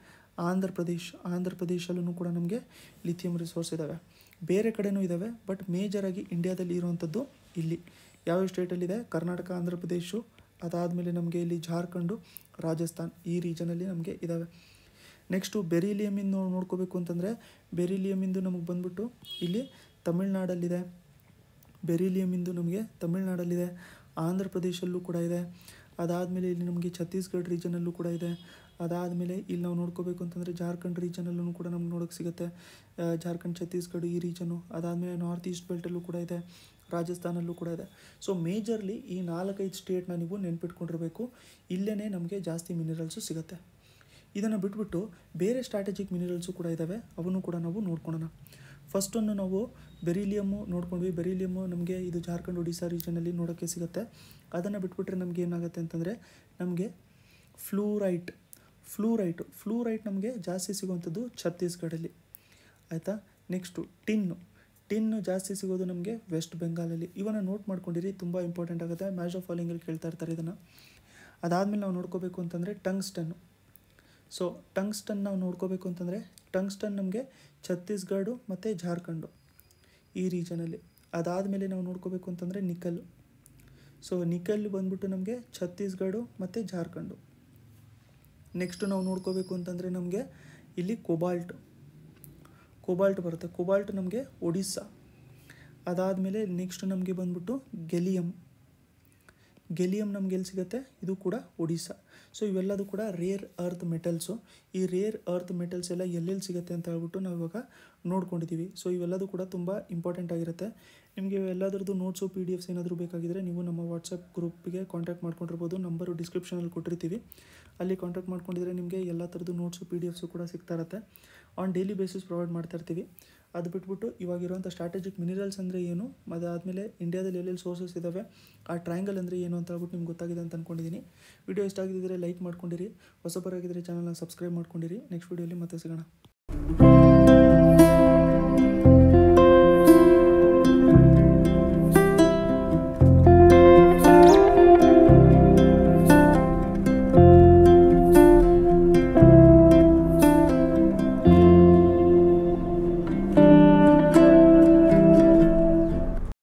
ಆಂಧ್ರ ಪ್ರದೇಶಲ್ಲೂ ಕೂಡ ನಮಗೆ ಲಿಥಿಯಮ್ ರಿಸೋರ್ಸ್ ಇದ್ದಾವೆ. ಬೇರೆ ಕಡೆನೂ ಇದ್ದಾವೆ, ಬಟ್ ಮೇಜರಾಗಿ ಇಂಡಿಯಾದಲ್ಲಿ ಇರುವಂಥದ್ದು ಇಲ್ಲಿ ಯಾವ ಸ್ಟೇಟಲ್ಲಿದೆ, ಕರ್ನಾಟಕ, ಆಂಧ್ರ ಪ್ರದೇಶ, ಅದಾದಮೇಲೆ ನಮಗೆ ಇಲ್ಲಿ ಜಾರ್ಖಂಡು, ರಾಜಸ್ಥಾನ್ ಈ ರೀಜನಲ್ಲಿ ನಮಗೆ ಇದ್ದಾವೆ. ನೆಕ್ಸ್ಟು ಬೆರಿಲಿಯಮಿಂದ ನೋಡ್ಕೋಬೇಕು ಅಂತಂದರೆ ಬೆರಿಲಿಯಮಿಂದು ನಮಗೆ ಬಂದ್ಬಿಟ್ಟು ಇಲ್ಲಿ ತಮಿಳ್ನಾಡಲ್ಲಿದೆ. ಬೆರಿಲಿಯಮಿಂದು ನಮಗೆ ತಮಿಳ್ನಾಡಲ್ಲಿದೆ, ಆಂಧ್ರ ಪ್ರದೇಶಲ್ಲೂ ಕೂಡ ಇದೆ. ಅದಾದಮೇಲೆ ಇಲ್ಲಿ ನಮಗೆ ಛತ್ತೀಸ್ಗಢ ರೀಜನಲ್ಲೂ ಕೂಡ ಇದೆ. ಅದಾದಮೇಲೆ ಇಲ್ಲಿ ನಾವು ನೋಡ್ಕೋಬೇಕು ಅಂತಂದರೆ ಜಾರ್ಖಂಡ್ ರೀಜನಲ್ಲೂ ಕೂಡ ನಮ್ಗೆ ನೋಡೋಕ್ಕೆ ಸಿಗುತ್ತೆ. ಜಾರ್ಖಂಡ್, ಛತ್ತೀಸ್ಗಢ ಈ ರೀಜನು. ಅದಾದಮೇಲೆ ನಾರ್ತ್ ಈಸ್ಟ್ ಬೆಲ್ಟಲ್ಲೂ ಕೂಡ ಇದೆ, ರಾಜಸ್ಥಾನಲ್ಲೂ ಕೂಡ ಇದೆ. ಸೊ ಮೇಜರ್ಲಿ ಈ 4-5 ಸ್ಟೇಟ್ನ ನೀವು ನೆನ್ಪಿಟ್ಕೊಂಡಿರಬೇಕು. ಇಲ್ಲೇ ನಮಗೆ ಜಾಸ್ತಿ ಮಿನರಲ್ಸು ಸಿಗುತ್ತೆ. ಇದನ್ನು ಬಿಟ್ಬಿಟ್ಟು ಬೇರೆ ಸ್ಟ್ರಾಟಜಿಕ್ ಮಿನರಲ್ಸು ಕೂಡ ಇದ್ದಾವೆ, ಅವನ್ನು ಕೂಡ ನಾವು ನೋಡ್ಕೊಳ್ಳೋಣ. ಫಸ್ಟನ್ನು ನಾವು ಬೆರಿಲಿಯಮ್ಮು ನೋಡ್ಕೊಂಡ್ವಿ. ಬೆರಿಲಿಯಮ್ಮು ನಮಗೆ ಇದು ಜಾರ್ಖಂಡ್, ಒಡಿಶಾ ರೀಜನಲ್ಲಿ ನೋಡೋಕ್ಕೆ ಸಿಗುತ್ತೆ. ಅದನ್ನು ಬಿಟ್ಬಿಟ್ರೆ ನಮಗೆ ಏನಾಗುತ್ತೆ ಅಂತಂದರೆ ನಮಗೆ ಫ್ಲೂರೈಟ್ ನಮಗೆ ಜಾಸ್ತಿ ಸಿಗುವಂಥದ್ದು ಛತ್ತೀಸ್ಗಢಲ್ಲಿ, ಆಯಿತಾ. ನೆಕ್ಸ್ಟು ಟಿನ್ನು ಜಾಸ್ತಿ ಸಿಗೋದು ನಮಗೆ ವೆಸ್ಟ್ ಬೆಂಗಾಲಲ್ಲಿ. ಇವನ್ನ ನೋಟ್ ಮಾಡ್ಕೊಂಡಿರಿ, ತುಂಬ ಇಂಪಾರ್ಟೆಂಟ್ ಆಗುತ್ತೆ. ಮ್ಯಾಚ್ ಆಫ್ ಫಾಲೋಯಿಂಗಲ್ಲಿ ಕೇಳ್ತಾ ಇರ್ತಾರೆ ಇದನ್ನು. ಅದಾದಮೇಲೆ ನಾವು ನೋಡ್ಕೋಬೇಕು ಅಂತಂದರೆ ಟಂಗ್ಸ್ಟನ್ನು. ಸೊ ಟಂಗ್ಸ್ಟನ್ ನಾವು ನೋಡ್ಕೋಬೇಕು ಅಂತಂದರೆ ಟಂಗ್ಸ್ಟನ್ ನಮಗೆ ಛತ್ತೀಸ್ಗಢ ಮತ್ತು ಜಾರ್ಖಂಡು ಈ ರೀಜನಲ್ಲಿ. ಅದಾದಮೇಲೆ ನಾವು ನೋಡ್ಕೋಬೇಕು ಅಂತಂದರೆ ನಿಕಲ್ಲು. ಸೊ ನಿಕಲ್ ಬಂದ್ಬಿಟ್ಟು ನಮಗೆ ಛತ್ತೀಸ್ಗಢ ಮತ್ತು ಜಾರ್ಖಂಡು. ನೆಕ್ಸ್ಟು ನಾವು ನೋಡ್ಕೋಬೇಕು ಅಂತಂದರೆ ನಮಗೆ ಇಲ್ಲಿ ಕೋಬಾಲ್ಟ್ ಬರುತ್ತೆ. ಕೋಬಾಲ್ಟ್ ನಮಗೆ ಒಡಿಸ್ಸಾ. ಅದಾದಮೇಲೆ ನೆಕ್ಸ್ಟ್ ನಮಗೆ ಬಂದ್ಬಿಟ್ಟು ಗೆಲಿಯಮ್ ನಮ್ಗೆ ಎಲ್ಲಿ ಸಿಗುತ್ತೆ, ಇದು ಕೂಡ ಒಡಿಸ್ಸಾ. ಸೊ ಇವೆಲ್ಲದೂ ಕೂಡ ರೇರ್ ಅರ್ತ್ ಮೆಟಲ್ಸು. ಈ ರೇರ್ ಅರ್ತ್ ಮೆಟಲ್ಸ್ ಎಲ್ಲ ಎಲ್ಲೆಲ್ಲಿ ಸಿಗುತ್ತೆ ಅಂತ ಹೇಳ್ಬಿಟ್ಟು ನಾವು ಇವಾಗ ನೋಡ್ಕೊಂಡಿದ್ದೀವಿ. ಸೊ ಇವೆಲ್ಲದೂ ಕೂಡ ತುಂಬ ಇಂಪಾರ್ಟೆಂಟ್ ಆಗಿರುತ್ತೆ. ನಿಮಗೆ ಇವೆಲ್ಲದರದ್ದು ನೋಟ್ಸು PDF ಏನಾದರೂ ಬೇಕಾಗಿದ್ದರೆ ನೀವು ನಮ್ಮ ವಾಟ್ಸಪ್ ಗ್ರೂಪಿಗೆ ಕಾಂಟ್ಯಾಕ್ಟ್ ಮಾಡ್ಕೊಂಡಿರ್ಬೋದು. ನಂಬರು ಡಿಸ್ಕ್ರಿಪ್ಷನಲ್ಲಿ ಕೊಟ್ಟಿರ್ತೀವಿ, ಅಲ್ಲಿ ಕಾಂಟ್ಯಾಕ್ಟ್ ಮಾಡ್ಕೊಂಡಿದ್ರೆ ನಿಮಗೆ ಎಲ್ಲ ಥರದ್ದು ನೋಟ್ಸು PDFಸು ಕೂಡ ಸಿಗ್ತಾ ಇರುತ್ತೆ. ಆನ್ ಡೈಲಿ ಬೇಸಿಸ್ ಪ್ರೊವೈಡ್ ಮಾಡ್ತಾ ಇರ್ತೀವಿ. ಅದು ಬಿಟ್ಬಿಟ್ಟು ಇವಾಗಿರುವಂಥ ಸ್ಟ್ರಾಟಜಿಕ್ ಮಿನರಲ್ಸ್ ಅಂದರೆ ಏನು, ಅದಾದಮೇಲೆ ಇಂಡಿಯಾದಲ್ಲಿ ಎಲ್ಲೆಲ್ಲಿ ಸೋರ್ಸಸ್ ಇದ್ದಾವೆ, ಆ ಟ್ರಯಾಂಗಲ್ ಅಂದರೆ ಏನು ಅಂತ ಹೇಳ್ಬಿಟ್ಟು ನಿಮ್ಗೆ ಗೊತ್ತಾಗಿದೆ ಅಂತ ಅಂದ್ಕೊಂಡಿದ್ದೀನಿ. ವಿಡಿಯೋ ಇಷ್ಟ ಆಗಿದ್ದರೆ ಲೈಕ್ ಮಾಡ್ಕೊಂಡಿರಿ, ಹೊಸಬರಾಗಿದ್ದರೆ ಚಾನಲ್ನ ಸಬ್ಸ್ಕ್ರೈಬ್ ಮಾಡ್ಕೊಂಡಿರಿ. ನೆಕ್ಸ್ಟ್ ವಿಡಿಯೋಲಿ ಮತ್ತೆ ಸಿಗೋಣ.